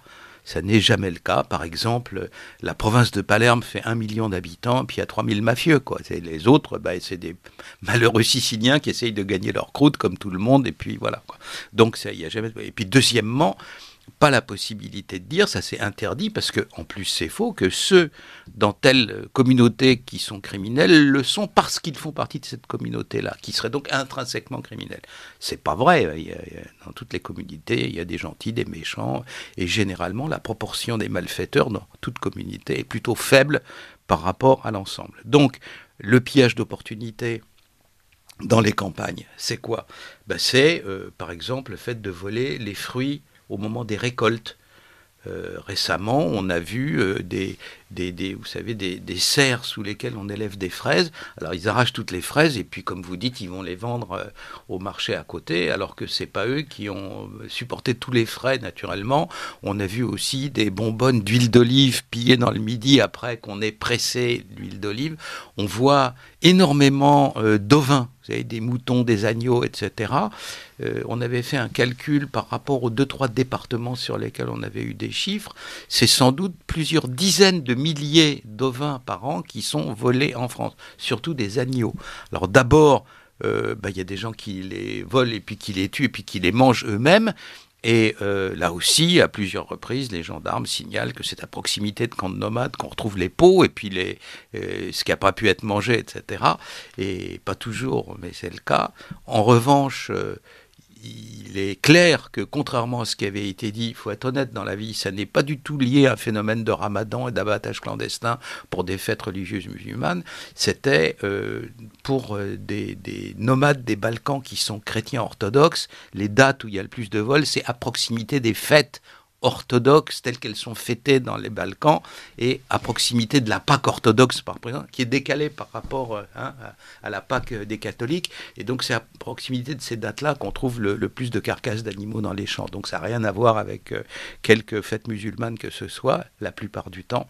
Ça n'est jamais le cas. Par exemple, la province de Palerme fait 1 million d'habitants, puis il y a 3000 mafieux, quoi. Les autres, c'est des malheureux Siciliens qui essayent de gagner leur croûte comme tout le monde, et puis voilà, quoi. Donc, il y a jamais... Et puis, deuxièmement, pas la possibilité de dire, ça c'est interdit, parce que en plus c'est faux, que ceux dans telle communauté qui sont criminels le sont parce qu'ils font partie de cette communauté-là, qui seraient donc intrinsèquement criminels. C'est pas vrai. Dans toutes les communautés, il y a des gentils, des méchants, et généralement la proportion des malfaiteurs dans toute communauté est plutôt faible par rapport à l'ensemble. Donc le pillage d'opportunités dans les campagnes. C'est quoi ? C'est, par exemple, le fait de voler les fruits au moment des récoltes. Récemment, on a vu vous savez, des serres sous lesquelles on élève des fraises. Alors, ils arrachent toutes les fraises et puis, comme vous dites, ils vont les vendre au marché à côté, alors que c'est pas eux qui ont supporté tous les frais, naturellement. On a vu aussi des bonbonnes d'huile d'olive pillées dans le Midi après qu'on ait pressé l'huile d'olive. On voit énormément d'ovins, vous savez, des moutons, des agneaux, etc. On avait fait un calcul par rapport aux 2-3 départements sur lesquels on avait eu des chiffres. C'est sans doute plusieurs dizaines de milliers d'ovins par an qui sont volés en France, surtout des agneaux. Alors d'abord, y a des gens qui les volent et puis qui les tuent et puis qui les mangent eux-mêmes. Et là aussi, à plusieurs reprises, les gendarmes signalent que c'est à proximité de camps de nomades qu'on retrouve les peaux et puis ce qui n'a pas pu être mangé, etc. Et pas toujours, mais c'est le cas. En revanche, il est clair que, contrairement à ce qui avait été dit, il faut être honnête dans la vie, ça n'est pas du tout lié à un phénomène de ramadan et d'abattage clandestin pour des fêtes religieuses musulmanes. C'était pour des nomades des Balkans qui sont chrétiens orthodoxes. Les dates où il y a le plus de vols, c'est à proximité des fêtes orthodoxes telles qu'elles sont fêtées dans les Balkans et à proximité de la Pâque orthodoxe, par exemple, qui est décalée par rapport à la Pâque des catholiques. Et donc c'est à proximité de ces dates-là qu'on trouve le plus de carcasses d'animaux dans les champs. Donc ça n'a rien à voir avec quelques fêtes musulmanes que ce soit, la plupart du temps.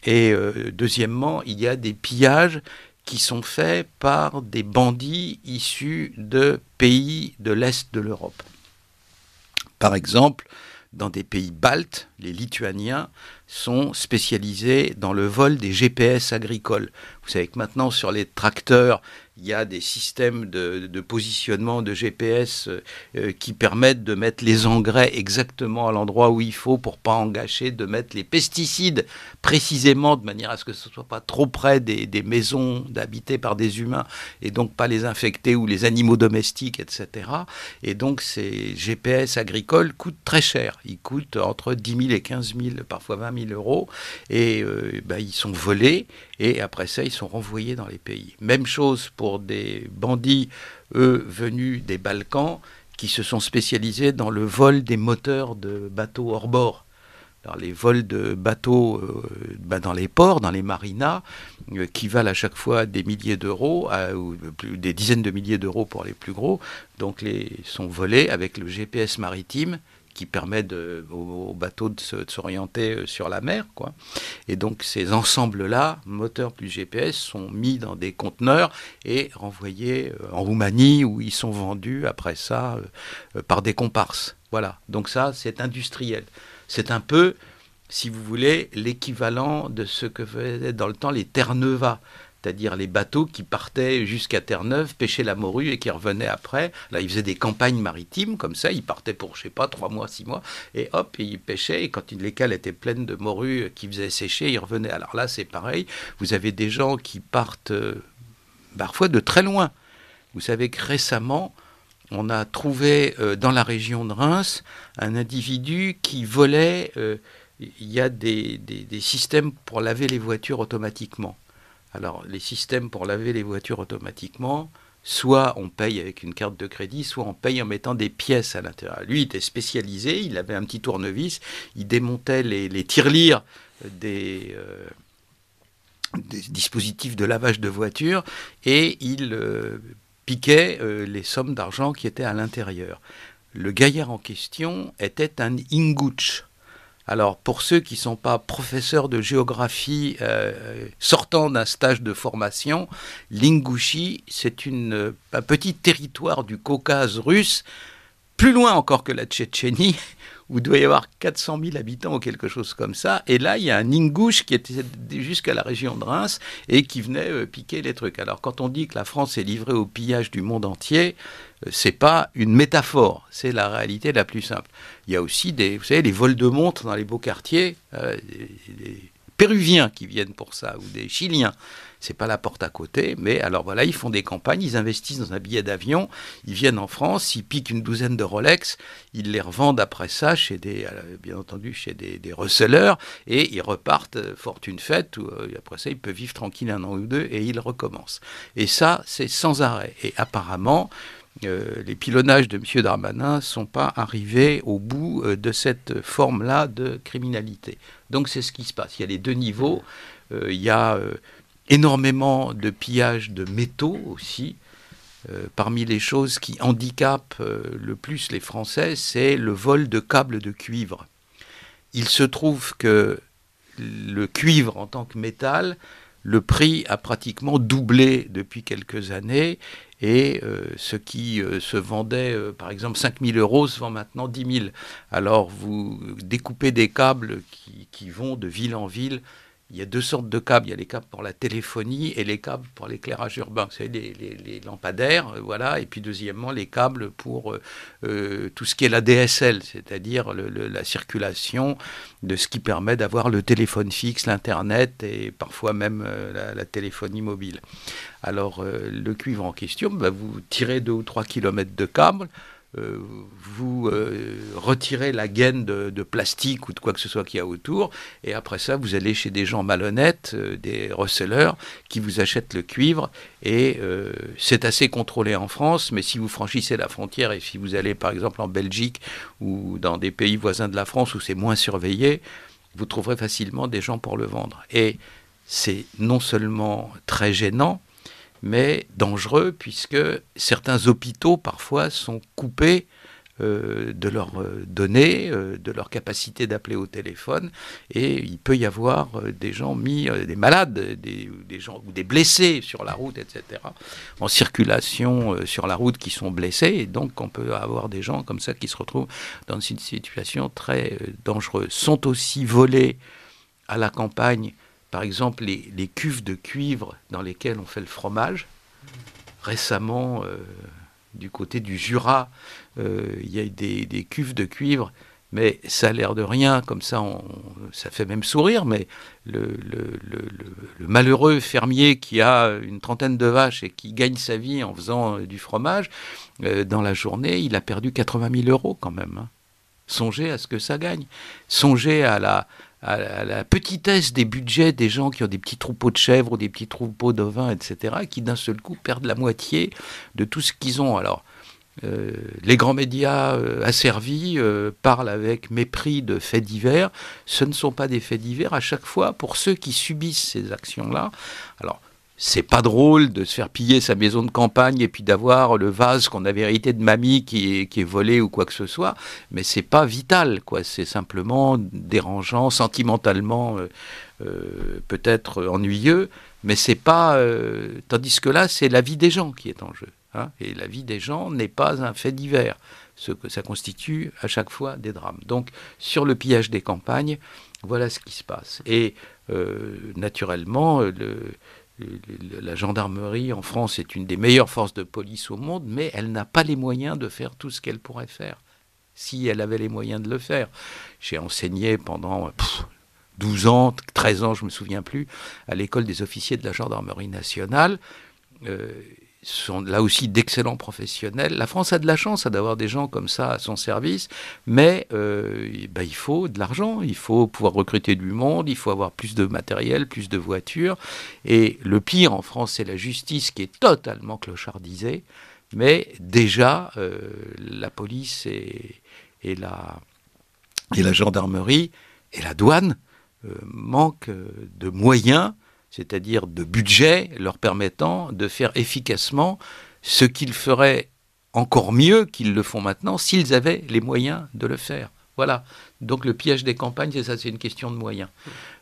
Et deuxièmement, il y a des pillages qui sont faits par des bandits issus de pays de l'Est de l'Europe. Par exemple, dans des pays baltes, les Lituaniens sont spécialisés dans le vol des GPS agricoles. Vous savez que maintenant, sur les tracteurs, il y a des systèmes de positionnement de GPS qui permettent de mettre les engrais exactement à l'endroit où il faut pour ne pas engâcher, de mettre les pesticides précisément de manière à ce que ce ne soit pas trop près des maisons habitées par des humains et donc pas les infecter ou les animaux domestiques, etc. Et donc ces GPS agricoles coûtent très cher. Ils coûtent entre 10 000 et 15 000, parfois 20 000 euros. Et ils sont volés et après ça, ils sont renvoyés dans les pays. Même chose pour des bandits, eux, venus des Balkans, qui se sont spécialisés dans le vol des moteurs de bateaux hors bord. Alors, les vols de bateaux dans les ports, dans les marinas, qui valent à chaque fois des milliers d'euros, ou des dizaines de milliers d'euros pour les plus gros, donc sont volés avec le GPS maritime, qui permet aux bateaux de s'orienter sur la mer, quoi. Et donc ces ensembles-là, moteur plus GPS, sont mis dans des conteneurs et renvoyés en Roumanie, où ils sont vendus après ça par des comparses. Voilà, donc ça c'est industriel. C'est un peu, si vous voulez, l'équivalent de ce que faisaient dans le temps les Terre-Neuva, c'est-à-dire les bateaux qui partaient jusqu'à Terre-Neuve, pêchaient la morue et qui revenaient après. Là, ils faisaient des campagnes maritimes, comme ça, ils partaient pour, 3 mois, 6 mois, et hop, ils pêchaient, et quand les cales étaient pleines de morue qui faisaient sécher, ils revenaient. Alors là, c'est pareil, vous avez des gens qui partent parfois de très loin. Vous savez que récemment, on a trouvé dans la région de Reims un individu qui volait, il y a des systèmes pour laver les voitures automatiquement. Alors, les systèmes pour laver les voitures automatiquement, soit on paye avec une carte de crédit, soit on paye en mettant des pièces à l'intérieur. Lui, il était spécialisé, il avait un petit tournevis, il démontait les tirelires des dispositifs de lavage de voitures et il piquait les sommes d'argent qui étaient à l'intérieur. Le gaillard en question était un Inguch. Alors, pour ceux qui ne sont pas professeurs de géographie sortant d'un stage de formation, l'Ingouchie, c'est un petit territoire du Caucase russe, plus loin encore que la Tchétchénie, où il doit y avoir 400 000 habitants ou quelque chose comme ça. Et là, il y a un Ingouche qui était jusqu'à la région de Reims et qui venait piquer les trucs. Alors, quand on dit que la France est livrée au pillage du monde entier, c'est pas une métaphore, c'est la réalité la plus simple. Il y a aussi vous savez, les vols de montres dans les beaux quartiers, les Péruviens qui viennent pour ça, ou des Chiliens. C'est pas la porte à côté, mais alors voilà, ils font des campagnes, ils investissent dans un billet d'avion, ils viennent en France, ils piquent une douzaine de Rolex, ils les revendent après ça chez bien entendu, chez des receleurs, et ils repartent, fortune faite, après ça, ils peuvent vivre tranquille un an ou deux, et ils recommencent. Et ça, c'est sans arrêt. Et apparemment, les pilonnages de M. Darmanin ne sont pas arrivés au bout de cette forme-là de criminalité. Donc c'est ce qui se passe. Il y a les deux niveaux, il y a énormément de pillage de métaux aussi. Parmi les choses qui handicapent le plus les Français, c'est le vol de câbles de cuivre. Il se trouve que le cuivre en tant que métal, le prix a pratiquement doublé depuis quelques années et ce qui se vendait, par exemple, 5 000 € se vend maintenant 10 000. Alors vous découpez des câbles qui vont de ville en ville. Il y a deux sortes de câbles. Il y a les câbles pour la téléphonie et les câbles pour l'éclairage urbain. Vous savez, les lampadaires, voilà. Et puis deuxièmement, les câbles pour tout ce qui est la DSL, c'est-à-dire la circulation de ce qui permet d'avoir le téléphone fixe, l'Internet et parfois même la téléphonie mobile. Alors, le cuivre en question, vous tirez 2 ou 3 kilomètres de câble, vous retirez la gaine de plastique ou de quoi que ce soit qu'il y a autour, et après ça, vous allez chez des gens malhonnêtes, des receleurs, qui vous achètent le cuivre, et c'est assez contrôlé en France, mais si vous franchissez la frontière, et si vous allez par exemple en Belgique, ou dans des pays voisins de la France, où c'est moins surveillé, vous trouverez facilement des gens pour le vendre. Et c'est non seulement très gênant, mais dangereux, puisque certains hôpitaux, parfois, sont coupés de leurs données, de leur capacité d'appeler au téléphone, et il peut y avoir des gens des malades, des gens, ou des blessés sur la route, etc., en circulation sur la route qui sont blessés, et donc on peut avoir des gens comme ça qui se retrouvent dans une situation très dangereuse. Sont aussi volés à la campagne, par exemple, les cuves de cuivre dans lesquelles on fait le fromage. Récemment, du côté du Jura, il y a eu des cuves de cuivre, mais ça a l'air de rien, comme ça, ça fait même sourire, mais le malheureux fermier qui a une trentaine de vaches et qui gagne sa vie en faisant du fromage, dans la journée, il a perdu 80 000 € quand même. Hein. Songez à ce que ça gagne. Songez à la petitesse des budgets des gens qui ont des petits troupeaux de chèvres ou des petits troupeaux d'ovins, etc., et qui d'un seul coup perdent la moitié de tout ce qu'ils ont. Alors, les grands médias asservis parlent avec mépris de faits divers. Ce ne sont pas des faits divers à chaque fois pour ceux qui subissent ces actions-là. Alors, c'est pas drôle de se faire piller sa maison de campagne et puis d'avoir le vase qu'on avait hérité de mamie qui est volé ou quoi que ce soit, mais c'est pas vital, quoi. C'est simplement dérangeant, sentimentalement peut-être ennuyeux, mais c'est pas... tandis que là, c'est la vie des gens qui est en jeu. Hein, et la vie des gens n'est pas un fait divers. Ça constitue à chaque fois des drames. Donc, sur le pillage des campagnes, voilà ce qui se passe. Et naturellement, la gendarmerie en France est une des meilleures forces de police au monde, mais elle n'a pas les moyens de faire tout ce qu'elle pourrait faire, si elle avait les moyens de le faire. J'ai enseigné pendant 12 ans, 13 ans, je ne me souviens plus, à l'école des officiers de la gendarmerie nationale. Sont là aussi d'excellents professionnels. La France a de la chance d'avoir des gens comme ça à son service, mais il faut de l'argent, il faut pouvoir recruter du monde, il faut avoir plus de matériel, plus de voitures. Et le pire en France, c'est la justice qui est totalement clochardisée, mais déjà la police et la gendarmerie et la douane manquent de moyens, c'est-à-dire de budget leur permettant de faire efficacement ce qu'ils feraient encore mieux qu'ils le font maintenant s'ils avaient les moyens de le faire. Voilà. Donc le piège des campagnes, c'est ça, c'est une question de moyens.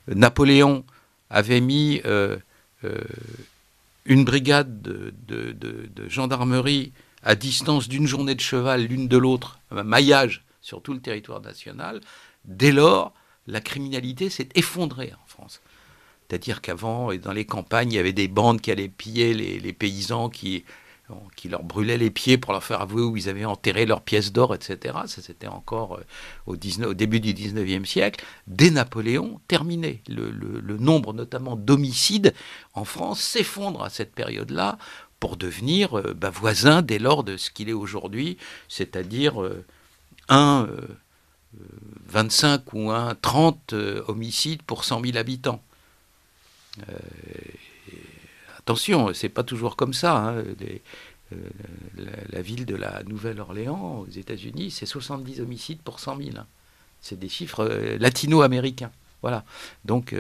Napoléon avait mis une brigade de gendarmerie à distance d'une journée de cheval l'une de l'autre, un maillage sur tout le territoire national. Dès lors, la criminalité s'est effondrée en France. C'est-à-dire qu'avant, dans les campagnes, il y avait des bandes qui allaient piller les paysans qui qui leur brûlaient les pieds pour leur faire avouer où ils avaient enterré leurs pièces d'or, etc. Ça, c'était encore au début du 19e siècle. Dès Napoléon, terminé. Le nombre notamment d'homicides en France s'effondre à cette période-là pour devenir voisin dès lors de ce qu'il est aujourd'hui, c'est-à-dire 25 ou 30 homicides pour 100 000 habitants. Attention, c'est pas toujours comme ça. Hein. La ville de la Nouvelle-Orléans, aux États-Unis, c'est 70 homicides pour 100 000. Hein. C'est des chiffres latino-américains. Voilà. Donc,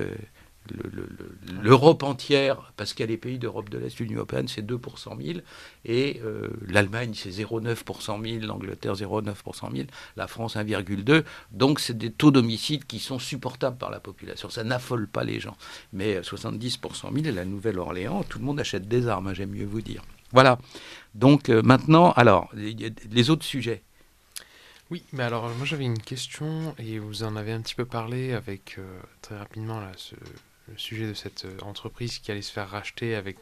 l'Europe entière, parce qu'il y a les pays d'Europe de l'Est, l'Union européenne, c'est 2 pour 100 000. Et l'Allemagne, c'est 0,9 pour 100 000. L'Angleterre, 0,9 pour 100 000. La France, 1,2. Donc, c'est des taux d'homicide qui sont supportables par la population. Ça n'affole pas les gens. Mais 70 pour 100 000, et la Nouvelle-Orléans, tout le monde achète des armes, hein, j'aime mieux vous dire. Voilà. Donc, maintenant, alors, les autres sujets. Oui, mais alors moi j'avais une question et vous en avez un petit peu parlé avec très rapidement là, le sujet de cette entreprise qui allait se faire racheter avec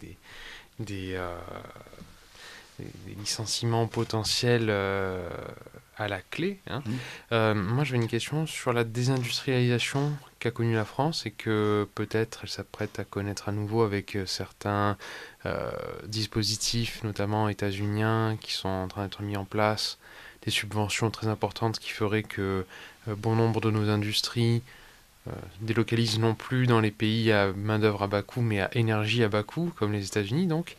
des licenciements potentiels à la clé. Hein. Moi j'avais une question sur la désindustrialisation qu'a connue la France et que peut-être elle s'apprête à connaître à nouveau avec certains dispositifs, notamment états-uniens, qui sont en train d'être mis en place, des subventions très importantes qui feraient que bon nombre de nos industries délocalisent non plus dans les pays à main-d'œuvre à bas coût, mais à énergie à bas coût, comme les États-Unis donc.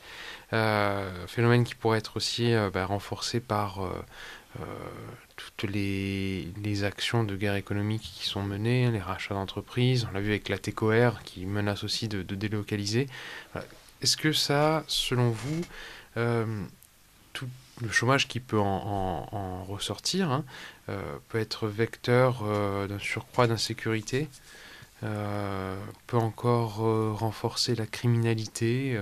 Phénomène qui pourrait être aussi renforcé par toutes les actions de guerre économique qui sont menées, les rachats d'entreprises. On l'a vu avec la TECOR qui menace aussi de délocaliser. Est-ce que ça, selon vous, tout le chômage qui peut en ressortir peut être vecteur d'un surcroît d'insécurité, peut encore renforcer la criminalité.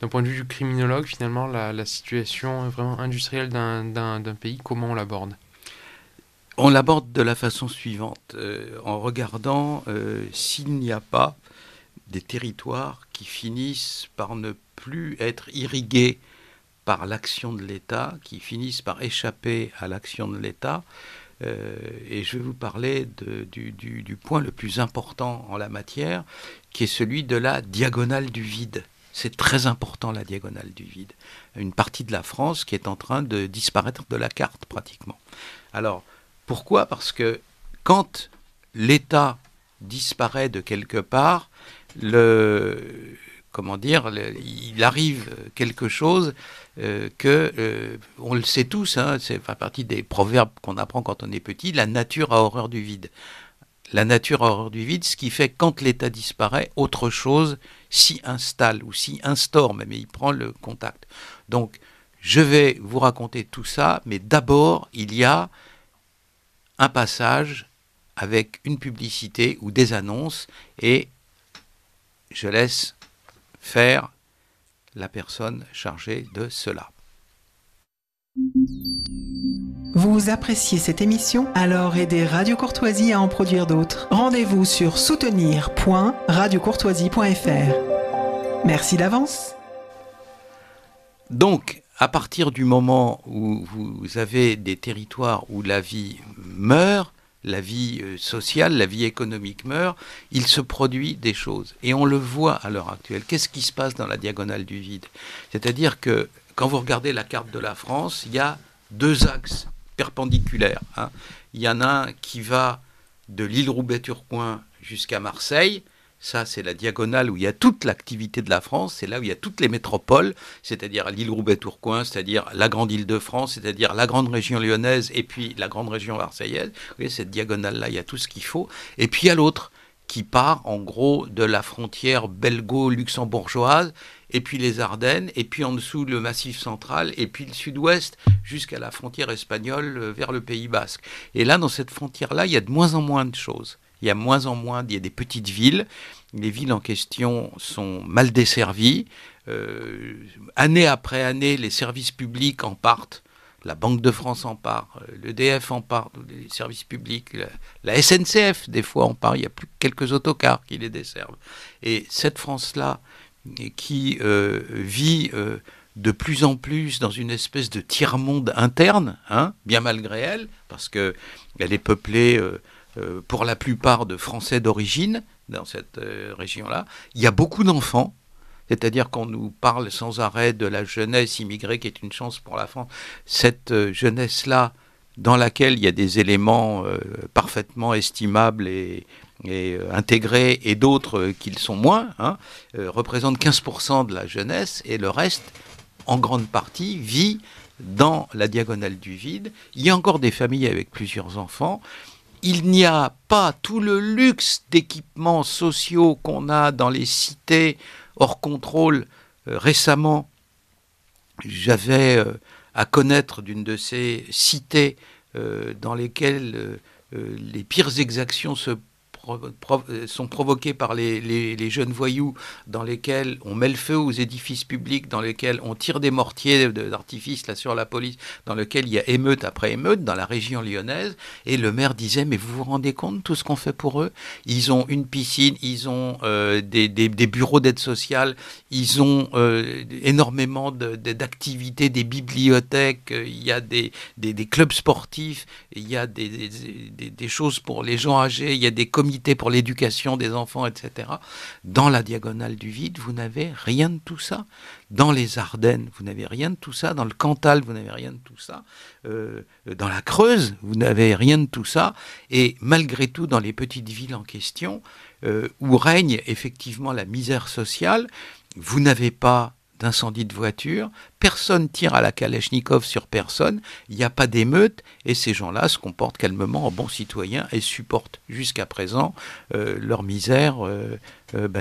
D'un point de vue du criminologue, finalement, la situation vraiment industrielle d'un pays, comment on l'aborde ? On l'aborde de la façon suivante, en regardant s'il n'y a pas des territoires qui finissent par ne plus être irrigués par l'action de l'État, qui finissent par échapper à l'action de l'État. Et je vais vous parler du point le plus important en la matière, qui est celui de la diagonale du vide. C'est très important, la diagonale du vide. Une partie de la France qui est en train de disparaître de la carte, pratiquement. Alors, pourquoi ? Parce que quand l'État disparaît de quelque part, il arrive quelque chose on le sait tous, hein, c'est partie des proverbes qu'on apprend quand on est petit, la nature a horreur du vide. La nature a horreur du vide, ce qui fait que quand l'État disparaît, autre chose s'y installe ou s'y instaure même, et il prend le contact. Donc, je vais vous raconter tout ça, mais d'abord, il y a un passage avec une publicité ou des annonces, et je laisse faire la personne chargée de cela. Vous appréciez cette émission ? Alors aidez Radio Courtoisie à en produire d'autres. Rendez-vous sur soutenir.radiocourtoisie.fr. Merci d'avance. Donc, à partir du moment où vous avez des territoires où la vie meurt, la vie sociale, la vie économique meurt, il se produit des choses. Et on le voit à l'heure actuelle. Qu'est-ce qui se passe dans la diagonale du vide ? C'est-à-dire que quand vous regardez la carte de la France, il y a deux axes perpendiculaires. Hein. Il y en a un qui va de l'île Roubaix-Tourcoing jusqu'à Marseille. Ça, c'est la diagonale où il y a toute l'activité de la France. C'est là où il y a toutes les métropoles, c'est-à-dire l'île Roubaix-Tourcoing, c'est-à-dire la grande île de France, c'est-à-dire la grande région lyonnaise et puis la grande région marseillaise. Vous voyez, cette diagonale-là, il y a tout ce qu'il faut. Et puis il y a l'autre qui part, en gros, de la frontière belgo-luxembourgeoise, et puis les Ardennes, et puis en dessous le Massif central, et puis le sud-ouest, jusqu'à la frontière espagnole vers le Pays basque. Et là, dans cette frontière-là, il y a de moins en moins de choses. Il y a moins en moins, il y a des petites villes. Les villes en question sont mal desservies. Année après année, les services publics en partent. La Banque de France en part, l'EDF en part, les services publics, la SNCF, des fois en part. Il n'y a plus que quelques autocars qui les desservent. Et cette France-là, qui vit de plus en plus dans une espèce de tiers-monde interne, hein, bien malgré elle, parce qu'elle est peuplée pour la plupart de Français d'origine dans cette région-là. Il y a beaucoup d'enfants, c'est-à-dire qu'on nous parle sans arrêt de la jeunesse immigrée qui est une chance pour la France. Cette jeunesse-là, dans laquelle il y a des éléments parfaitement estimables et intégrés, et d'autres qui le sont moins, hein, représente 15% de la jeunesse, et le reste, en grande partie, vit dans la diagonale du vide. Il y a encore des familles avec plusieurs enfants. Il n'y a pas tout le luxe d'équipements sociaux qu'on a dans les cités hors contrôle. Récemment, j'avais à connaître d'une de ces cités dans lesquelles les pires exactions sont provoquées par les jeunes voyous, dans lesquels on met le feu aux édifices publics, dans lesquels on tire des mortiers d'artifice là sur la police, dans lesquels il y a émeute après émeute, dans la région lyonnaise. Et le maire disait, mais vous vous rendez compte de tout ce qu'on fait pour eux? Ils ont une piscine, ils ont des bureaux d'aide sociale, ils ont énormément d'activités, des bibliothèques, il y a des clubs sportifs, il y a des choses pour les gens âgés, il y a des comités pour l'éducation des enfants, etc. Dans la diagonale du vide, vous n'avez rien de tout ça. Dans les Ardennes, vous n'avez rien de tout ça. Dans le Cantal, vous n'avez rien de tout ça. Dans la Creuse, vous n'avez rien de tout ça. Et malgré tout, dans les petites villes en question, où règne effectivement la misère sociale, vous n'avez pas d'incendie de voiture, personne tire à la Kalachnikov sur personne, il n'y a pas d'émeute, et ces gens-là se comportent calmement en bons citoyens et supportent jusqu'à présent leur misère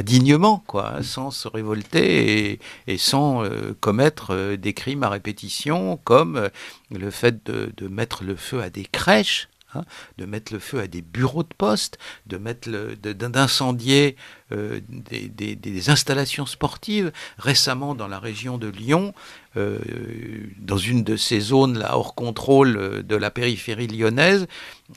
dignement, quoi, hein, sans se révolter et sans commettre des crimes à répétition, comme le fait de mettre le feu à des crèches, hein, de mettre le feu à des bureaux de poste, d'incendier des installations sportives. Récemment, dans la région de Lyon, dans une de ces zones-là hors contrôle de la périphérie lyonnaise,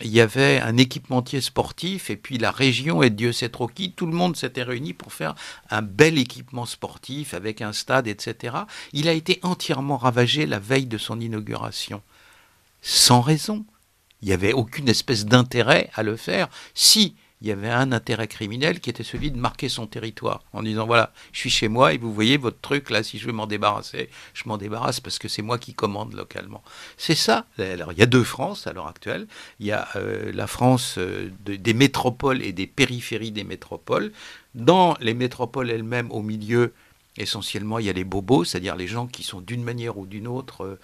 il y avait un équipementier sportif, et puis la région et Dieu sait trop qui, tout le monde s'était réuni pour faire un bel équipement sportif avec un stade, etc. Il a été entièrement ravagé la veille de son inauguration. Sans raison. Il n'y avait aucune espèce d'intérêt à le faire. Si il y avait un intérêt criminel qui était celui de marquer son territoire, en disant voilà, je suis chez moi et vous voyez votre truc là, si je veux m'en débarrasser, je m'en débarrasse parce que c'est moi qui commande localement. C'est ça. Alors il y a deux France à l'heure actuelle. Il y a la France des métropoles et des périphéries des métropoles. Dans les métropoles elles-mêmes, au milieu, essentiellement, il y a les bobos, c'est-à-dire les gens qui sont d'une manière ou d'une autre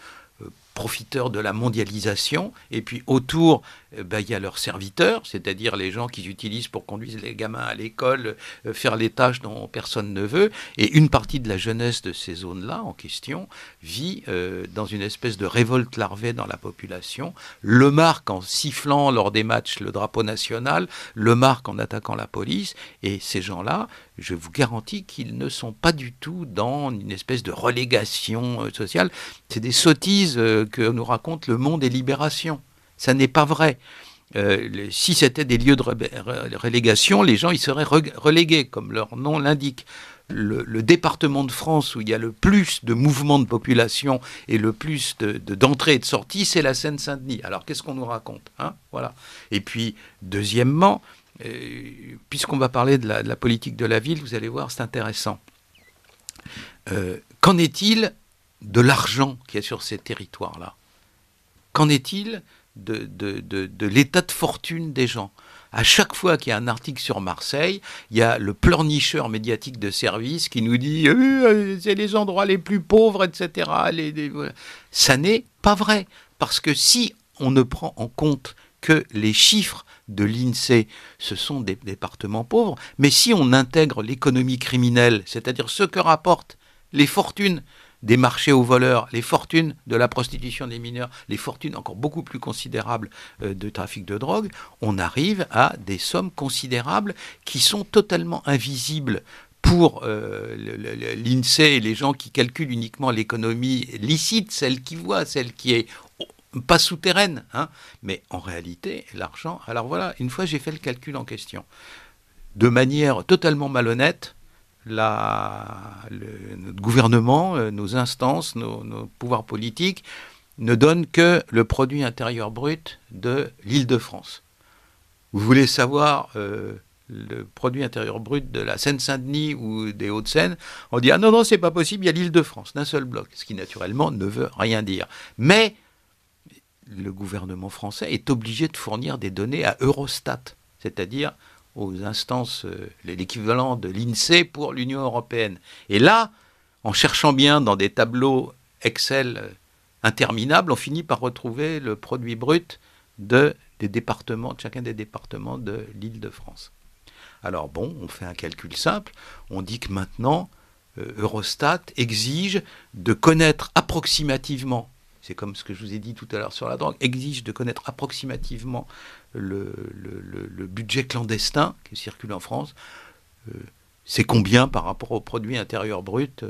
profiteurs de la mondialisation, et puis autour, il y a leurs serviteurs, c'est-à-dire les gens qui utilisent pour conduire les gamins à l'école, faire les tâches dont personne ne veut, et une partie de la jeunesse de ces zones-là en question vit dans une espèce de révolte larvée dans la population, le marque en sifflant lors des matchs le drapeau national, le marque en attaquant la police, et ces gens-là, je vous garantis qu'ils ne sont pas du tout dans une espèce de relégation sociale. C'est des sottises que nous raconte Le Monde et Libération. Ça n'est pas vrai. Si c'était des lieux de relégation, les gens y seraient relégués, comme leur nom l'indique. Le département de France où il y a le plus de mouvements de population et le plus d'entrées et de sorties, c'est la Seine-Saint-Denis. Alors qu'est-ce qu'on nous raconte, hein? Voilà. Et puis, deuxièmement, puisqu'on va parler de la politique de la ville, vous allez voir, c'est intéressant. Qu'en est-il de l'argent qu'il y a sur ces territoires-là? Qu'en est-il de l'état de fortune des gens? À chaque fois qu'il y a un article sur Marseille, il y a le pleurnicheur médiatique de service qui nous dit c'est les endroits les plus pauvres, etc. Ça n'est pas vrai. Parce que si on ne prend en compte que les chiffres de l'INSEE, ce sont des départements pauvres, mais si on intègre l'économie criminelle, c'est-à-dire ce que rapportent les fortunes des marchés aux voleurs, les fortunes de la prostitution des mineurs, les fortunes encore beaucoup plus considérables de trafic de drogue, on arrive à des sommes considérables qui sont totalement invisibles pour l'INSEE et les gens qui calculent uniquement l'économie licite, celle qui voit, celle qui est pas souterraine, hein, mais en réalité, l'argent... Alors voilà, une fois j'ai fait le calcul en question. De manière totalement malhonnête, notre gouvernement, nos instances, nos pouvoirs politiques ne donnent que le produit intérieur brut de l'Île-de-France. Vous voulez savoir le produit intérieur brut de la Seine-Saint-Denis ou des Hauts-de-Seine, on dit « Ah non, c'est pas possible, il y a l'Île-de-France, d'un seul bloc », ce qui naturellement ne veut rien dire. Mais le gouvernement français est obligé de fournir des données à Eurostat, c'est-à-dire aux instances, l'équivalent de l'INSEE pour l'Union européenne. Et là, en cherchant bien dans des tableaux Excel interminables, on finit par retrouver le produit brut de chacun des départements de l'Île-de-France. Alors bon, on fait un calcul simple, on dit que maintenant, Eurostat exige de connaître approximativement, c'est comme ce que je vous ai dit tout à l'heure sur la drogue, exige de connaître approximativement le budget clandestin qui circule en France. C'est combien par rapport au produit intérieur brut,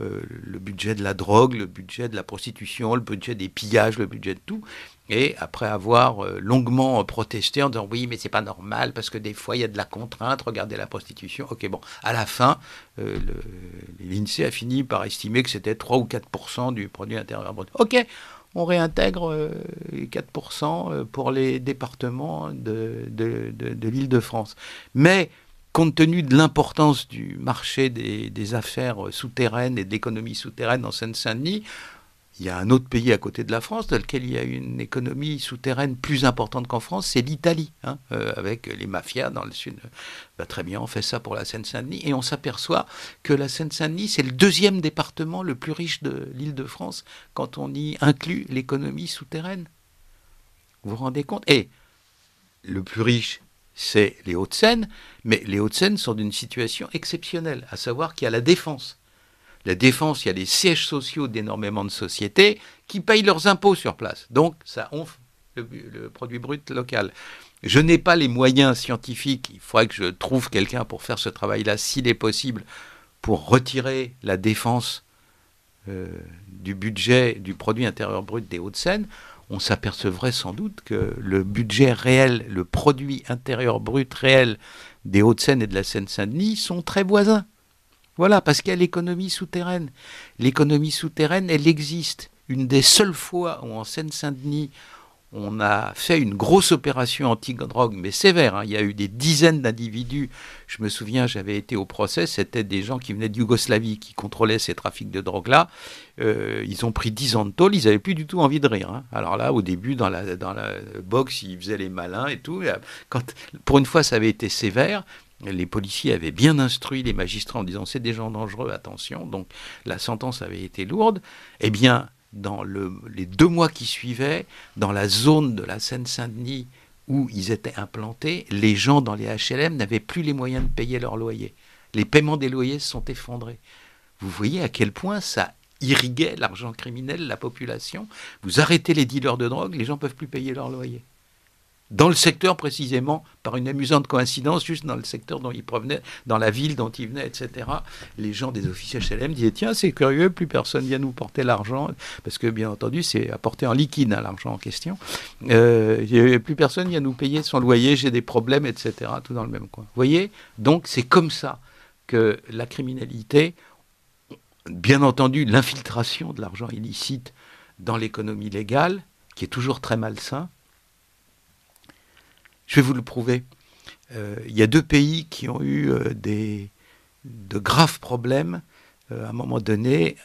le budget de la drogue, le budget de la prostitution, le budget des pillages, le budget de tout. Et après avoir longuement protesté en disant oui, mais c'est pas normal parce que des fois il y a de la contrainte, regardez la prostitution. Ok, bon, à la fin, l'INSEE a fini par estimer que c'était 3 ou 4% du produit intérieur brut. Ok, on réintègre 4% pour les départements de l'Île-de-France. Mais compte tenu de l'importance du marché des affaires souterraines et de l'économie souterraine en Seine-Saint-Denis, il y a un autre pays à côté de la France dans lequel il y a une économie souterraine plus importante qu'en France, c'est l'Italie, avec les mafias dans le sud. Très bien, on fait ça pour la Seine-Saint-Denis et on s'aperçoit que la Seine-Saint-Denis, c'est le deuxième département le plus riche de l'Île-de-France quand on y inclut l'économie souterraine. Vous vous rendez compte ? Et le plus riche, c'est les Hauts-de-Seine, mais les Hauts-de-Seine sont d'une situation exceptionnelle, à savoir qu'il y a la Défense. La Défense, il y a des sièges sociaux d'énormément de sociétés qui payent leurs impôts sur place. Donc, ça onfle le produit brut local. Je n'ai pas les moyens scientifiques. Il faudrait que je trouve quelqu'un pour faire ce travail-là, s'il est possible, pour retirer la Défense du budget du produit intérieur brut des Hauts-de-Seine. On s'apercevrait sans doute que le budget réel, le produit intérieur brut réel des Hauts-de-Seine et de la Seine-Saint-Denis sont très voisins. Voilà, parce qu'il y a l'économie souterraine. L'économie souterraine, elle existe. Une des seules fois où en Seine-Saint-Denis, on a fait une grosse opération anti-drogue, mais sévère. Il y a eu des dizaines d'individus. Je me souviens, j'avais été au procès, c'était des gens qui venaient de Yougoslavie, qui contrôlaient ces trafics de drogue-là. Ils ont pris 10 ans de tôle, ils n'avaient plus du tout envie de rire. Alors là, au début, dans la boxe, ils faisaient les malins et tout. Pour une fois, ça avait été sévère. Les policiers avaient bien instruit les magistrats en disant « c'est des gens dangereux, attention ». Donc la sentence avait été lourde. Eh bien, dans les 2 mois qui suivaient, dans la zone de la Seine-Saint-Denis où ils étaient implantés, les gens dans les HLM n'avaient plus les moyens de payer leur loyer. Les paiements des loyers se sont effondrés. Vous voyez à quel point ça irriguait l'argent criminel, la population. Vous arrêtez les dealers de drogue, les gens ne peuvent plus payer leur loyer. Dans le secteur précisément, par une amusante coïncidence, juste dans le secteur dont ils provenaient, dans la ville dont ils venaient, etc., les gens des officiers HLM disaient « Tiens, c'est curieux, plus personne vient nous porter l'argent », parce que bien entendu, c'est apporté en liquide, l'argent en question. Plus personne vient nous payer son loyer, j'ai des problèmes, etc., tout dans le même coin. Vous voyez ? Donc c'est comme ça que la criminalité, bien entendu, l'infiltration de l'argent illicite dans l'économie légale, qui est toujours très malsain. Je vais vous le prouver. Il y a 2 pays qui ont eu de graves problèmes à un moment donné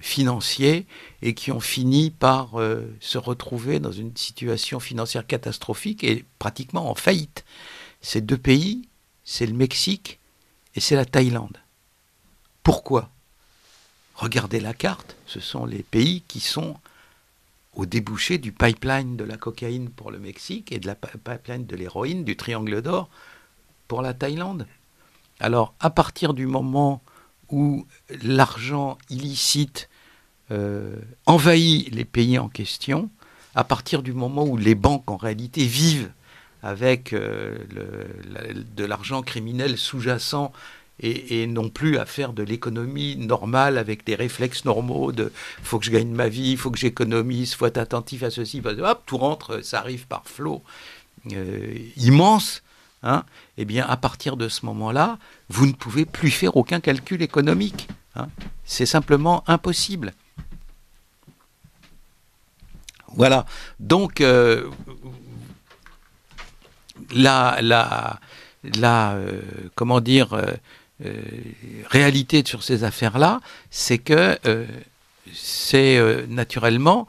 financiers et qui ont fini par se retrouver dans une situation financière catastrophique et pratiquement en faillite. Ces 2 pays, c'est le Mexique et c'est la Thaïlande. Pourquoi ? Regardez la carte, ce sont les pays qui sont au débouché du pipeline de la cocaïne pour le Mexique et de la pipeline de l'héroïne, du triangle d'or, pour la Thaïlande. Alors, à partir du moment où l'argent illicite envahit les pays en question, à partir du moment où les banques, en réalité, vivent avec de l'argent criminel sous-jacent et non plus à faire de l'économie normale avec des réflexes normaux de « faut que je gagne ma vie, il faut que j'économise, il faut être attentif à ceci », hop, tout rentre, ça arrive par flot immense hein, eh bien, à partir de ce moment-là, vous ne pouvez plus faire aucun calcul économique. Hein. C'est simplement impossible. Voilà. Donc, comment dire, réalité sur ces affaires-là, c'est que c'est naturellement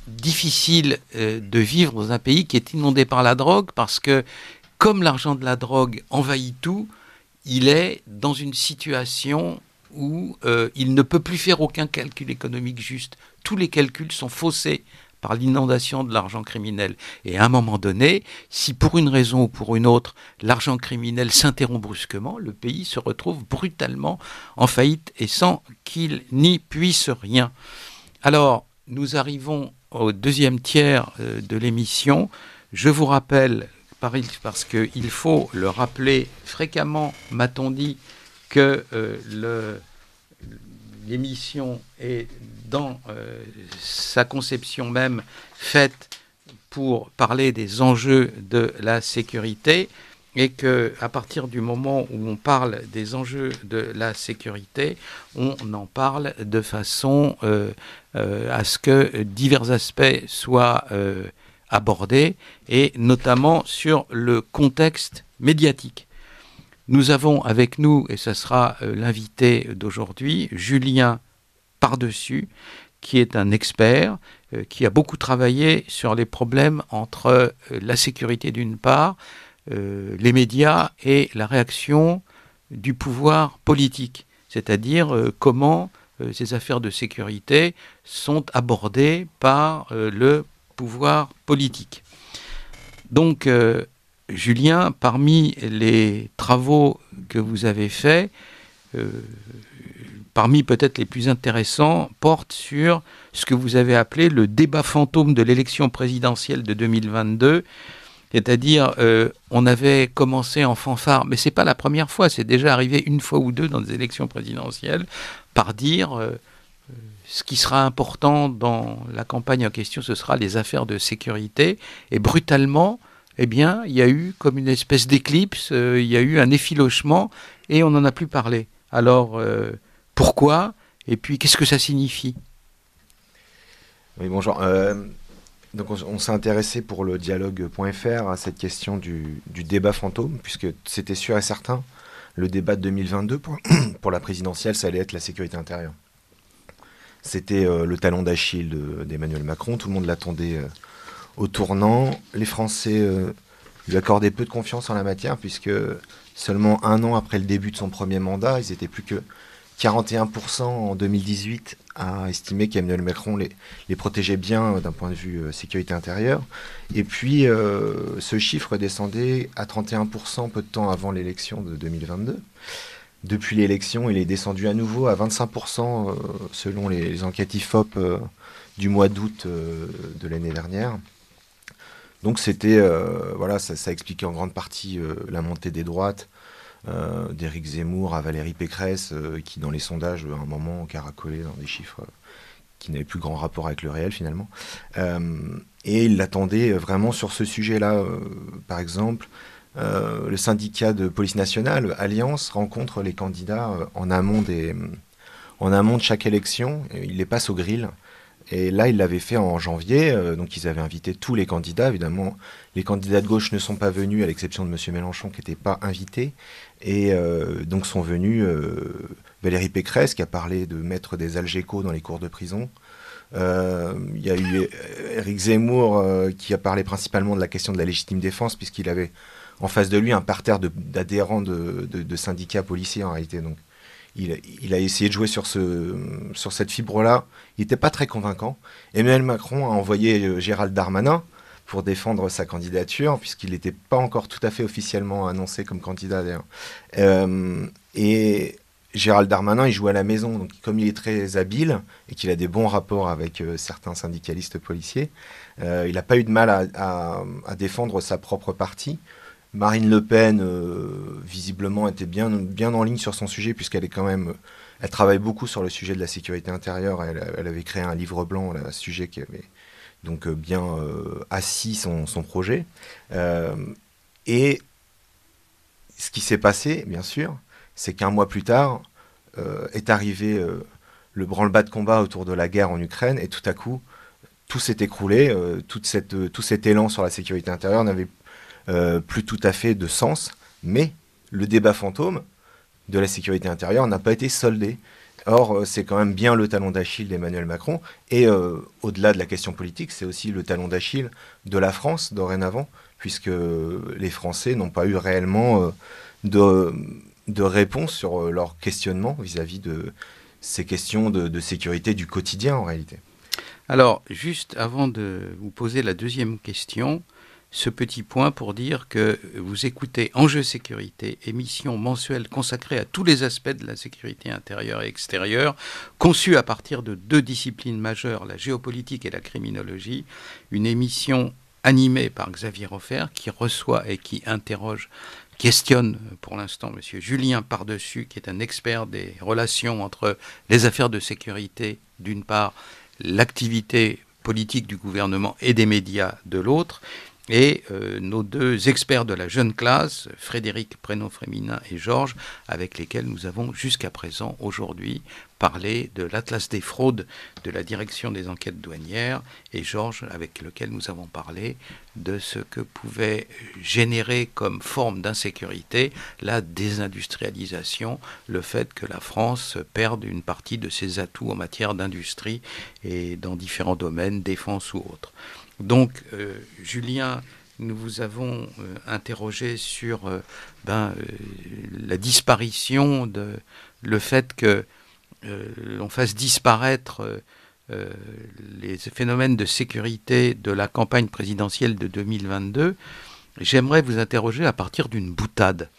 difficile de vivre dans un pays qui est inondé par la drogue, parce que comme l'argent de la drogue envahit tout, il est dans une situation où il ne peut plus faire aucun calcul économique juste. Tous les calculs sont faussés par l'inondation de l'argent criminel. Et à un moment donné, si pour une raison ou pour une autre, l'argent criminel s'interrompt brusquement, le pays se retrouve brutalement en faillite et sans qu'il n'y puisse rien. Alors, nous arrivons au deuxième tiers de l'émission. Je vous rappelle, parce qu'il faut le rappeler fréquemment, m'a-t-on dit, que l'émission est dans sa conception même faite pour parler des enjeux de la sécurité, et qu'à partir du moment où on parle des enjeux de la sécurité, on en parle de façon à ce que divers aspects soient abordés, et notamment sur le contexte médiatique. Nous avons avec nous, et ce sera l'invité d'aujourd'hui, Julien Pardessus, qui est un expert, qui a beaucoup travaillé sur les problèmes entre la sécurité d'une part, les médias et la réaction du pouvoir politique, c'est-à-dire comment ces affaires de sécurité sont abordées par le pouvoir politique. Donc, Julien, parmi les travaux que vous avez faits, parmi peut-être les plus intéressants, portent sur ce que vous avez appelé le débat fantôme de l'élection présidentielle de 2022. C'est-à-dire, on avait commencé en fanfare, mais ce n'est pas la première fois, c'est déjà arrivé une fois ou deux dans des élections présidentielles, par dire ce qui sera important dans la campagne en question, ce sera les affaires de sécurité. Et brutalement, eh bien, il y a eu comme une espèce d'éclipse, il y a eu un effilochement, et on n'en a plus parlé. Alors, pourquoi? Et puis, qu'est-ce que ça signifie? Oui, bonjour. Donc on s'est intéressé pour le dialogue.fr à cette question du débat fantôme, puisque c'était sûr et certain, le débat de 2022 pour la présidentielle, ça allait être la sécurité intérieure. C'était le talon d'Achille d'Emmanuel Macron, tout le monde l'attendait au tournant. Les Français lui accordaient peu de confiance en la matière, puisque seulement un an après le début de son premier mandat, ils étaient plus que 41% en 2018 à estimer qu'Emmanuel Macron les protégeait bien d'un point de vue sécurité intérieure. Et puis, ce chiffre descendait à 31% peu de temps avant l'élection de 2022. Depuis l'élection, il est descendu à nouveau à 25% selon les enquêtes IFOP du mois d'août de l'année dernière. Donc, c'était, voilà, ça expliquait en grande partie la montée des droites, d'Éric Zemmour à Valérie Pécresse, qui dans les sondages à un moment caracolait dans des chiffres qui n'avaient plus grand rapport avec le réel finalement. Et il l'attendait vraiment sur ce sujet-là. Par exemple, le syndicat de police nationale, Alliance, rencontre les candidats en amont de chaque élection. Il les passe au grill. Et là, il l'avait fait en janvier, donc ils avaient invité tous les candidats. Évidemment, les candidats de gauche ne sont pas venus, à l'exception de M. Mélenchon, qui n'était pas invité. Et donc sont venus Valérie Pécresse, qui a parlé de mettre des algécos dans les cours de prison. Il y a eu Éric Zemmour, qui a parlé principalement de la question de la légitime défense, puisqu'il avait en face de lui un parterre d'adhérents de syndicats policiers, en réalité. Donc, il a essayé de jouer sur cette fibre-là. Il n'était pas très convaincant. Emmanuel Macron a envoyé Gérald Darmanin pour défendre sa candidature, puisqu'il n'était pas encore tout à fait officiellement annoncé comme candidat, d'ailleurs. Et Gérald Darmanin, il joue à la maison. Donc, comme il est très habile et qu'il a des bons rapports avec certains syndicalistes policiers, il n'a pas eu de mal à défendre sa propre partie. Marine Le Pen, visiblement, était bien en ligne sur son sujet, puisqu'elle est quand même, elle travaille beaucoup sur le sujet de la sécurité intérieure. Elle avait créé un livre blanc à ce sujet qui avait donc bien assis son projet. Et ce qui s'est passé, bien sûr, c'est qu'un mois plus tard est arrivé le branle-bas de combat autour de la guerre en Ukraine, et tout à coup, tout s'est écroulé, tout cet élan sur la sécurité intérieure n'avait plus tout à fait de sens, mais le débat fantôme de la sécurité intérieure n'a pas été soldé. Or, c'est quand même bien le talon d'Achille d'Emmanuel Macron, et au-delà de la question politique, c'est aussi le talon d'Achille de la France dorénavant, puisque les Français n'ont pas eu réellement de réponse sur leur questionnement vis-à-vis de ces questions de sécurité du quotidien en réalité. Alors, juste avant de vous poser la deuxième question, ce petit point pour dire que vous écoutez Enjeux Sécurité, émission mensuelle consacrée à tous les aspects de la sécurité intérieure et extérieure, conçue à partir de 2 disciplines majeures, la géopolitique et la criminologie, une émission animée par Xavier Hofer qui reçoit et qui questionne pour l'instant M. Julien Pardessus, qui est un expert des relations entre les affaires de sécurité d'une part, l'activité politique du gouvernement et des médias de l'autre, et nos 2 experts de la jeune classe, Frédéric, prénom féminin, et Georges, avec lesquels nous avons jusqu'à présent, aujourd'hui, parlé de l'Atlas des fraudes de la direction des enquêtes douanières, et Georges, avec lequel nous avons parlé de ce que pouvait générer comme forme d'insécurité la désindustrialisation, le fait que la France perde une partie de ses atouts en matière d'industrie et dans différents domaines, défense ou autres. Donc, Julien, nous vous avons interrogé sur la disparition, le fait que l'on fasse disparaître les phénomènes de sécurité de la campagne présidentielle de 2022. J'aimerais vous interroger à partir d'une boutade.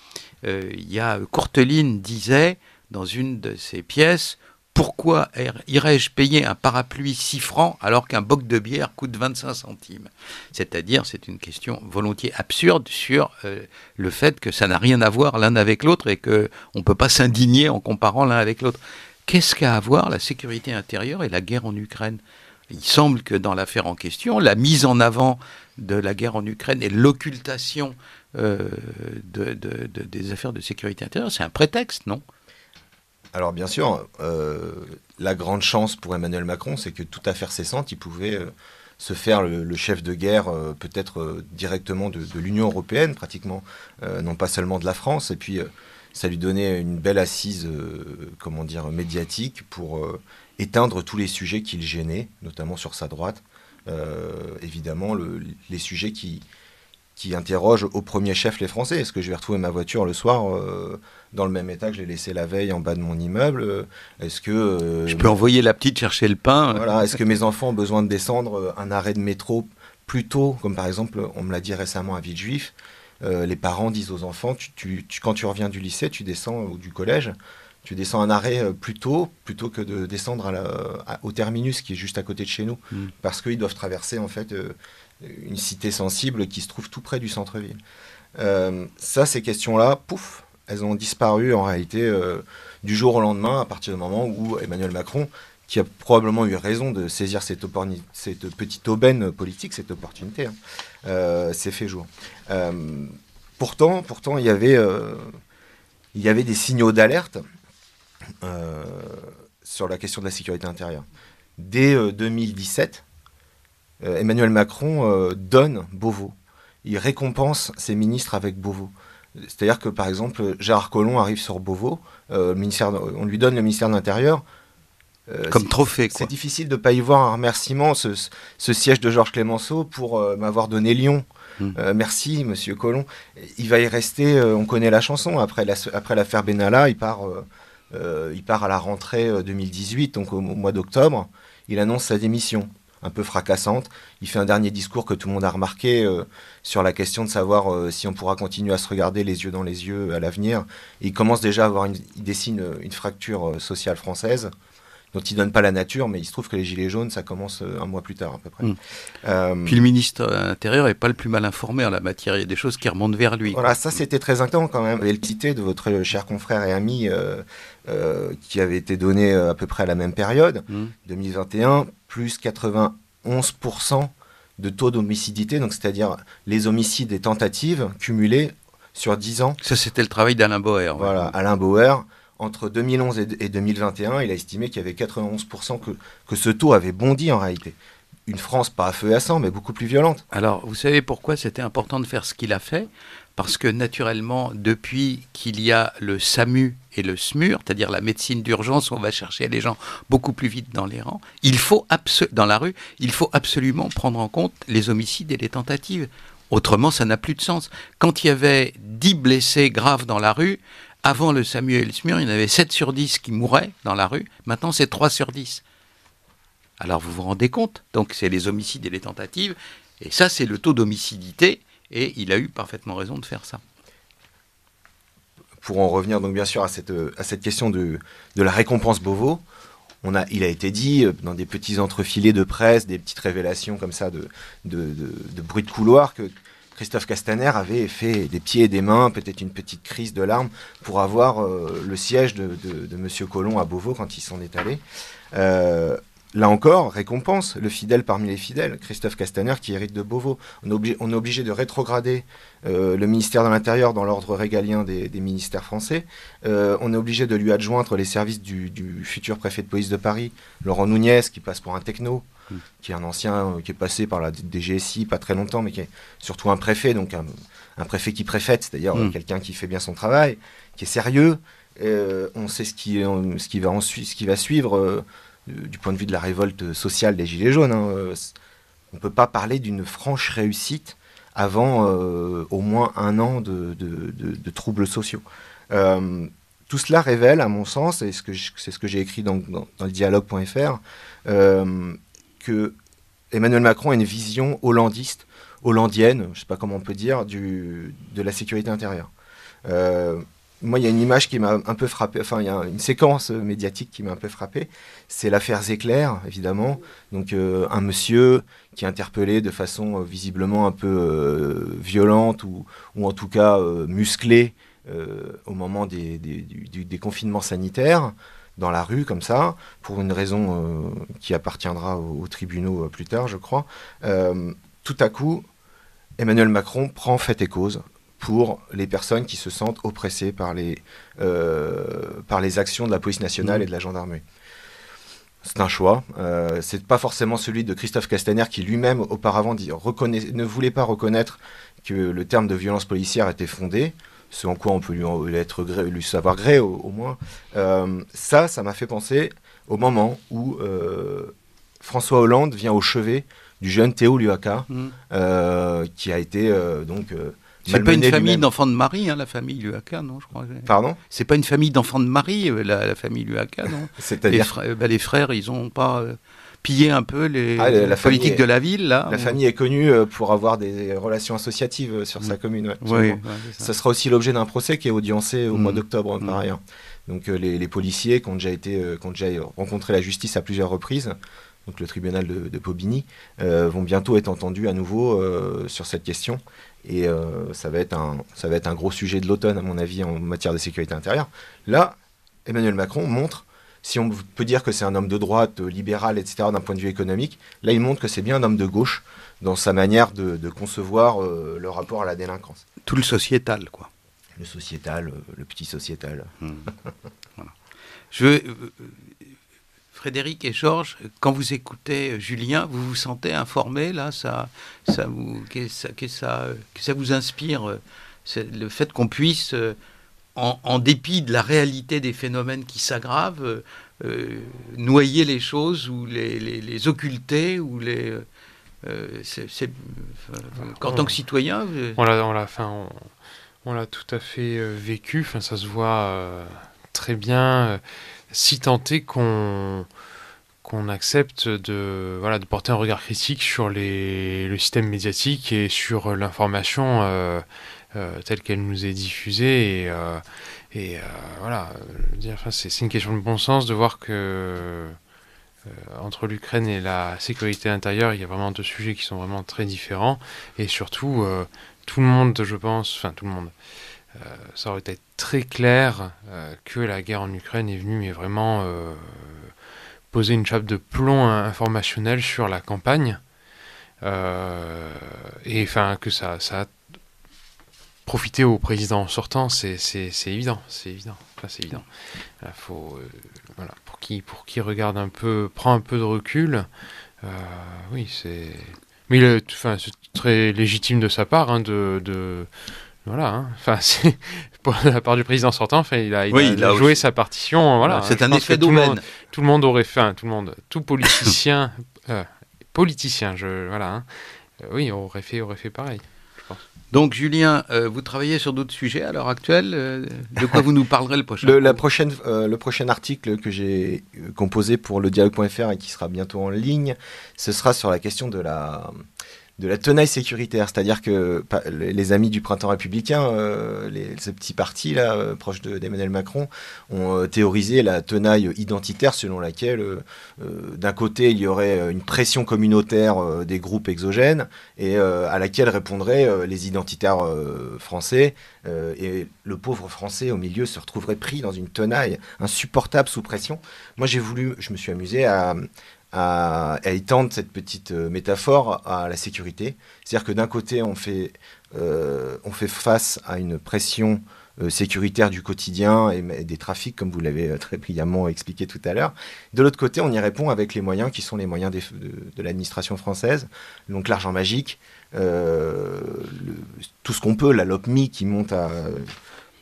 Courteline disait dans une de ses pièces: pourquoi irais-je payer un parapluie 6 francs alors qu'un boc de bière coûte 25 centimes ? C'est-à-dire, c'est une question volontiers absurde sur le fait que ça n'a rien à voir l'un avec l'autre et qu'on ne peut pas s'indigner en comparant l'un avec l'autre. Qu'est-ce qu'a à voir la sécurité intérieure et la guerre en Ukraine ? Il semble que dans l'affaire en question, la mise en avant de la guerre en Ukraine et l'occultation des affaires de sécurité intérieure, c'est un prétexte, non ? Alors bien sûr, la grande chance pour Emmanuel Macron, c'est que toute affaire cessante, il pouvait se faire le chef de guerre peut-être directement de l'Union européenne, pratiquement, non pas seulement de la France, et puis ça lui donnait une belle assise médiatique pour éteindre tous les sujets qui le gênaient, notamment sur sa droite. Évidemment, les sujets qui interrogent au premier chef les Français. Est-ce que je vais retrouver ma voiture le soir dans le même état que je l'ai laissé la veille en bas de mon immeuble ? Est-ce que je peux envoyer la petite chercher le pain ? Voilà. Est-ce que mes enfants ont besoin de descendre un arrêt de métro plus tôt, comme par exemple, on me l'a dit récemment à Villejuif, les parents disent aux enfants, quand tu reviens du lycée, tu descends, ou du collège, tu descends un arrêt plus tôt, plutôt que de descendre au terminus qui est juste à côté de chez nous, parce qu'ils doivent traverser en fait une cité sensible qui se trouve tout près du centre-ville. Ces questions-là, pouf, elles ont disparu en réalité du jour au lendemain, à partir du moment où Emmanuel Macron, qui a probablement eu raison de saisir cette petite aubaine politique, cette opportunité, s'est fait jour. Pourtant, il y avait des signaux d'alerte sur la question de la sécurité intérieure. Dès 2017, Emmanuel Macron donne Beauvau. Il récompense ses ministres avec Beauvau. C'est-à-dire que, par exemple, Gérard Collomb arrive sur Beauvau, on lui donne le ministère de l'Intérieur. Comme trophée, quoi. C'est difficile de ne pas y voir un remerciement, ce siège de Georges Clemenceau pour m'avoir donné Lyon. Merci, monsieur Collomb. Il va y rester, on connaît la chanson, après l'affaire Benalla, il part à la rentrée 2018, donc au mois d'octobre, il annonce sa démission, un peu fracassante. Il fait un dernier discours que tout le monde a remarqué sur la question de savoir si on pourra continuer à se regarder les yeux dans les yeux à l'avenir. Et il commence déjà à il dessine une fracture sociale française, dont il ne donne pas la nature, mais il se trouve que les Gilets jaunes, ça commence un mois plus tard à peu près. Puis le ministre de l'Intérieur n'est pas le plus mal informé en la matière, il y a des choses qui remontent vers lui. Voilà, ça c'était très inquiétant quand même. Et le cité de votre cher confrère et ami qui avait été donné à peu près à la même période, 2021, plus 91% de taux d'homicidité, donc c'est-à-dire les homicides et tentatives cumulés sur 10 ans. Ça, c'était le travail d'Alain Bauer. Voilà, Alain Bauer. Entre 2011 et 2021, il a estimé qu'il y avait 91% que ce taux avait bondi en réalité. Une France pas à feu et à sang, mais beaucoup plus violente. Alors, vous savez pourquoi c'était important de faire ce qu'il a fait ? Parce que naturellement, depuis qu'il y a le SAMU et le SMUR, c'est-à-dire la médecine d'urgence, on va chercher les gens beaucoup plus vite dans les rangs, dans la rue, il faut absolument prendre en compte les homicides et les tentatives. Autrement, ça n'a plus de sens. Quand il y avait 10 blessés graves dans la rue, avant le SAMU et le SMUR, il y en avait 7 sur 10 qui mouraient dans la rue. Maintenant, c'est 3 sur 10. Alors, vous vous rendez compte ? Donc, c'est les homicides et les tentatives. Et ça, c'est le taux d'homicidité. Et il a eu parfaitement raison de faire ça. Pour en revenir donc bien sûr à cette question de la récompense Beauvau, il a été dit dans des petits entrefilets de presse, des petites révélations comme ça de bruit de couloir que Christophe Castaner avait fait des pieds et des mains, peut-être une petite crise de larmes pour avoir le siège de Monsieur Collomb à Beauvau quand il s'en est allé. Là encore, récompense, le fidèle parmi les fidèles, Christophe Castaner qui hérite de Beauvau. On est obligé de rétrograder le ministère de l'Intérieur dans l'ordre régalien des ministères français. On est obligé de lui adjoindre les services du futur préfet de police de Paris, Laurent Nunez, qui passe pour un techno, qui est un ancien, qui est passé par la DGSI pas très longtemps, mais qui est surtout un préfet, donc un préfet qui préfète, c'est-à-dire quelqu'un qui fait bien son travail, qui est sérieux. On sait ce qui va suivre. Du point de vue de la révolte sociale des Gilets jaunes, on ne peut pas parler d'une franche réussite avant au moins un an de troubles sociaux. Tout cela révèle, à mon sens, et c'est ce que j'ai écrit dans le dialogue.fr, que Emmanuel Macron a une vision hollandienne, je ne sais pas comment on peut dire, de la sécurité intérieure. Moi, il y a une image qui m'a un peu frappé, enfin, il y a une séquence médiatique qui m'a un peu frappé, c'est l'affaire Zecler, évidemment. Donc, un monsieur qui est interpellé de façon visiblement un peu violente ou en tout cas musclée au moment des confinements sanitaires, dans la rue, comme ça, pour une raison qui appartiendra aux tribunaux plus tard, je crois. Tout à coup, Emmanuel Macron prend fait et cause pour les personnes qui se sentent oppressées par les actions de la police nationale et de la gendarmerie. C'est un choix. C'est pas forcément celui de Christophe Castaner qui lui-même auparavant ne voulait pas reconnaître que le terme de violence policière était fondé, ce en quoi on peut lui savoir gré au moins. Ça m'a fait penser au moment où François Hollande vient au chevet du jeune Théo Luaka, qui a été c'est pas une famille d'enfants de Marie, la famille Luaka, non, je crois. Pardon ? C'est pas une famille d'enfants de Marie, la famille Luaka, non ? C'est-à-dire les frères, ils ont pas pillé un peu la politique de la ville, là. La famille est connue pour avoir des relations associatives sur sa commune. Oui, ça sera aussi l'objet d'un procès qui est audiencé au mois d'octobre, par ailleurs. Donc les policiers qui ont déjà rencontré la justice à plusieurs reprises, donc le tribunal de Bobigny, vont bientôt être entendus à nouveau sur cette question. Et ça va être un gros sujet de l'automne, à mon avis, en matière de sécurité intérieure. Là, Emmanuel Macron montre, si on peut dire que c'est un homme de droite, libéral, etc., d'un point de vue économique, là, il montre que c'est bien un homme de gauche dans sa manière de concevoir le rapport à la délinquance. Tout le sociétal, quoi. Le sociétal, le petit sociétal. Voilà. Frédéric et Georges, quand vous écoutez Julien, vous vous sentez informé, là, que ça vous inspire, le fait qu'on puisse, en dépit de la réalité des phénomènes qui s'aggravent, noyer les choses ou les occulter ou en tant que citoyen, on l'a tout à fait vécu. Enfin, ça se voit très bien. Si tant est qu'on accepte de porter un regard critique sur le système médiatique et sur l'information telle qu'elle nous est diffusée c'est une question de bon sens de voir que entre l'Ukraine et la sécurité intérieure, il y a vraiment deux sujets qui sont vraiment très différents et surtout tout le monde, je pense, ça aurait été très clair que la guerre en Ukraine est venue mais vraiment poser une chape de plomb informationnel sur la campagne et enfin que ça a profiter au président sortant, c'est évident. C'est évident. Enfin, c'est évident. Il faut, voilà, pour qui regarde un peu, prend un peu de recul, oui, c'est... Mais c'est très légitime de sa part, hein, voilà, hein. Enfin, c'est pour la part du président sortant. Enfin, il a joué sa partition. Voilà, c'est un effet d'aubaine. Tout le monde aurait fait, tout politicien, voilà, hein, oui, aurait fait pareil. Je pense. Donc, Julien, vous travaillez sur d'autres sujets à l'heure actuelle. De quoi vous nous parlerez le prochain le prochain article que j'ai composé pour le dialogue.fr et qui sera bientôt en ligne, ce sera sur la question de la tenaille sécuritaire, c'est-à-dire que les amis du printemps républicain, ce petit parti là, proche d'Emmanuel Macron, ont théorisé la tenaille identitaire selon laquelle, d'un côté, il y aurait une pression communautaire des groupes exogènes et à laquelle répondraient les identitaires français, et le pauvre français au milieu se retrouverait pris dans une tenaille insupportable sous pression. Moi, je me suis amusé à étendre cette petite métaphore à la sécurité. C'est-à-dire que d'un côté, on fait face à une pression sécuritaire du quotidien et des trafics, comme vous l'avez très brillamment expliqué tout à l'heure. De l'autre côté, on y répond avec les moyens qui sont les moyens de l'administration française, donc l'argent magique, tout ce qu'on peut, la LOPMI qui monte à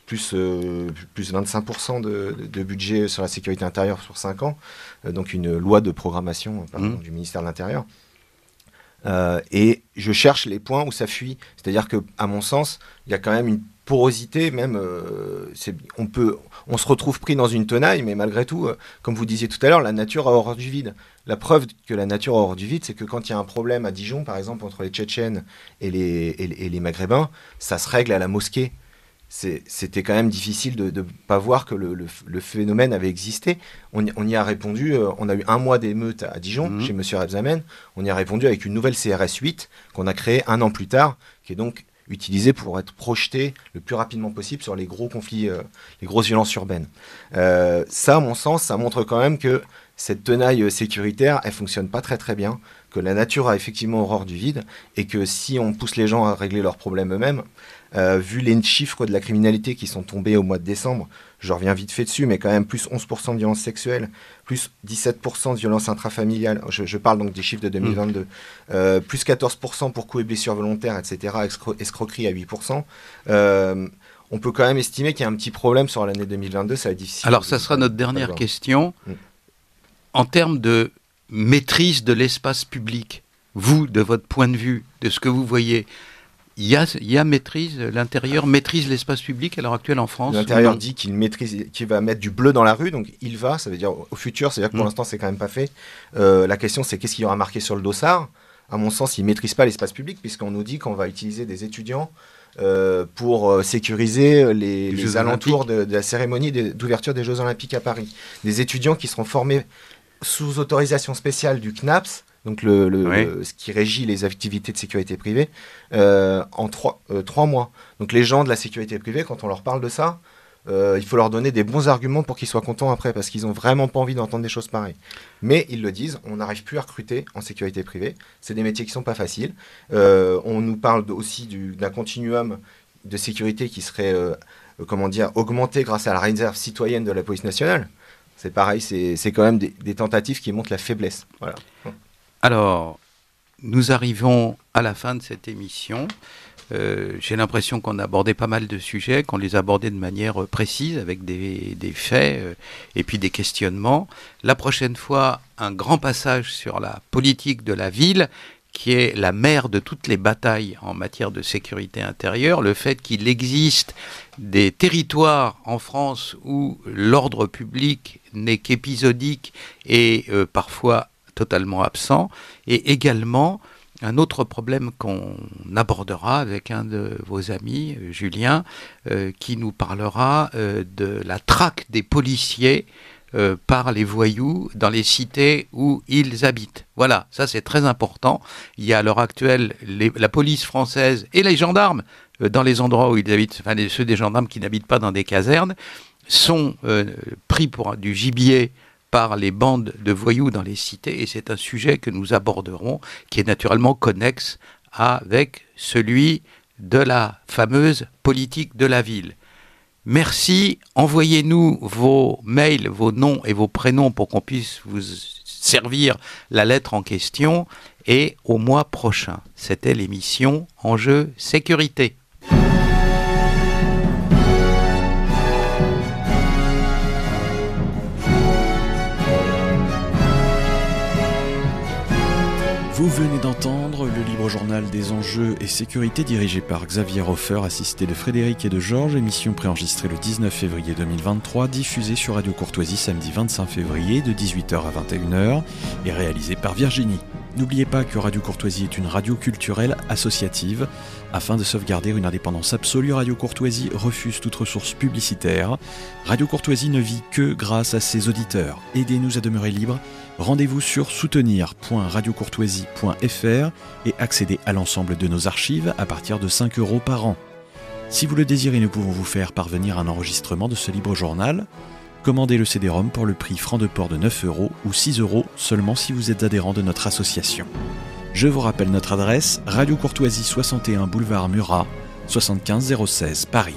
plus 25% de budget sur la sécurité intérieure sur 5 ans, donc une loi de programmation du ministère de l'Intérieur. Et je cherche les points où ça fuit. C'est-à-dire qu'à mon sens, il y a quand même une porosité, même on se retrouve pris dans une tenaille, mais malgré tout, comme vous disiez tout à l'heure, la nature a horreur du vide. La preuve que la nature a horreur du vide, c'est que quand il y a un problème à Dijon, par exemple, entre les Tchétchènes et les Maghrébins, ça se règle à la mosquée. C'était quand même difficile de ne pas voir que le phénomène avait existé. On y a répondu, on a eu un mois d'émeute à Dijon, chez M. Rebsamen. On y a répondu avec une nouvelle CRS 8 qu'on a créée 1 an plus tard, qui est donc utilisée pour être projetée le plus rapidement possible sur les gros conflits, les grosses violences urbaines. Ça, à mon sens, ça montre quand même que cette tenaille sécuritaire, elle fonctionne pas très très bien, que la nature a effectivement horreur du vide, et que si on pousse les gens à régler leurs problèmes eux-mêmes, vu les chiffres de la criminalité qui sont tombés au mois de décembre, je reviens vite fait dessus, mais quand même plus 11% de violences sexuelles, plus 17% de violences intrafamiliales, je parle donc des chiffres de 2022, plus 14% pour coups et blessures volontaires, etc., escroquerie à 8%. On peut quand même estimer qu'il y a un petit problème sur l'année 2022, ça va être difficile. Alors ça sera notre dernière question. En termes de maîtrise de l'espace public, vous, de votre point de vue, de ce que vous voyez, il y a maîtrise, l'intérieur maîtrise l'espace public à l'heure actuelle en France? L'intérieur dit qu'il maîtrise, qu'il va mettre du bleu dans la rue, donc il va, ça veut dire au futur, c'est-à-dire que pour l'instant c'est quand même pas fait. La question c'est qu'est-ce qu'il y aura marqué sur le dossard? À mon sens, il ne maîtrise pas l'espace public puisqu'on nous dit qu'on va utiliser des étudiants pour sécuriser les alentours de la cérémonie d'ouverture des Jeux Olympiques à Paris. Des étudiants qui seront formés sous autorisation spéciale du CNAPS, donc ce qui régit les activités de sécurité privée, en 3 mois. Donc les gens de la sécurité privée, quand on leur parle de ça, il faut leur donner des bons arguments pour qu'ils soient contents après, parce qu'ils n'ont vraiment pas envie d'entendre des choses pareilles. Mais ils le disent, on n'arrive plus à recruter en sécurité privée. C'est des métiers qui ne sont pas faciles. On nous parle aussi d'un continuum de sécurité qui serait augmenté grâce à la réserve citoyenne de la police nationale. C'est pareil, c'est quand même des tentatives qui montrent la faiblesse. Voilà. Alors, nous arrivons à la fin de cette émission. J'ai l'impression qu'on a abordé pas mal de sujets, qu'on les a abordés de manière précise, avec des faits et puis des questionnements. La prochaine fois, un grand passage sur la politique de la ville, qui est la mère de toutes les batailles en matière de sécurité intérieure, le fait qu'il existe des territoires en France où l'ordre public n'est qu'épisodique et parfois totalement absent, et également un autre problème qu'on abordera avec un de vos amis, Julien, qui nous parlera de la traque des policiers par les voyous dans les cités où ils habitent. Voilà, ça c'est très important. Il y a à l'heure actuelle la police française et les gendarmes dans les endroits où ils habitent, enfin ceux des gendarmes qui n'habitent pas dans des casernes, sont pris pour du gibier par les bandes de voyous dans les cités, et c'est un sujet que nous aborderons, qui est naturellement connexe avec celui de la fameuse politique de la ville. Merci, envoyez-nous vos mails, vos noms et vos prénoms pour qu'on puisse vous servir la lettre en question, et au mois prochain. C'était l'émission Enjeux Sécurité. Vous venez d'entendre le libre journal des enjeux et sécurité dirigé par Xavier Hofer, assisté de Frédéric et de Georges, émission préenregistrée le 19 février 2023, diffusée sur Radio Courtoisie samedi 25 février de 18h à 21h et réalisée par Virginie. N'oubliez pas que Radio Courtoisie est une radio culturelle associative. Afin de sauvegarder une indépendance absolue, Radio Courtoisie refuse toute ressource publicitaire. Radio Courtoisie ne vit que grâce à ses auditeurs. Aidez-nous à demeurer libres. Rendez-vous sur soutenir.radiocourtoisie.fr et accédez à l'ensemble de nos archives à partir de 5 € par an. Si vous le désirez, nous pouvons vous faire parvenir un enregistrement de ce libre journal. Commandez le CD-ROM pour le prix franc de port de 9 € ou 6 € seulement si vous êtes adhérent de notre association. Je vous rappelle notre adresse, Radio Courtoisie 61 boulevard Murat, 75 016 Paris.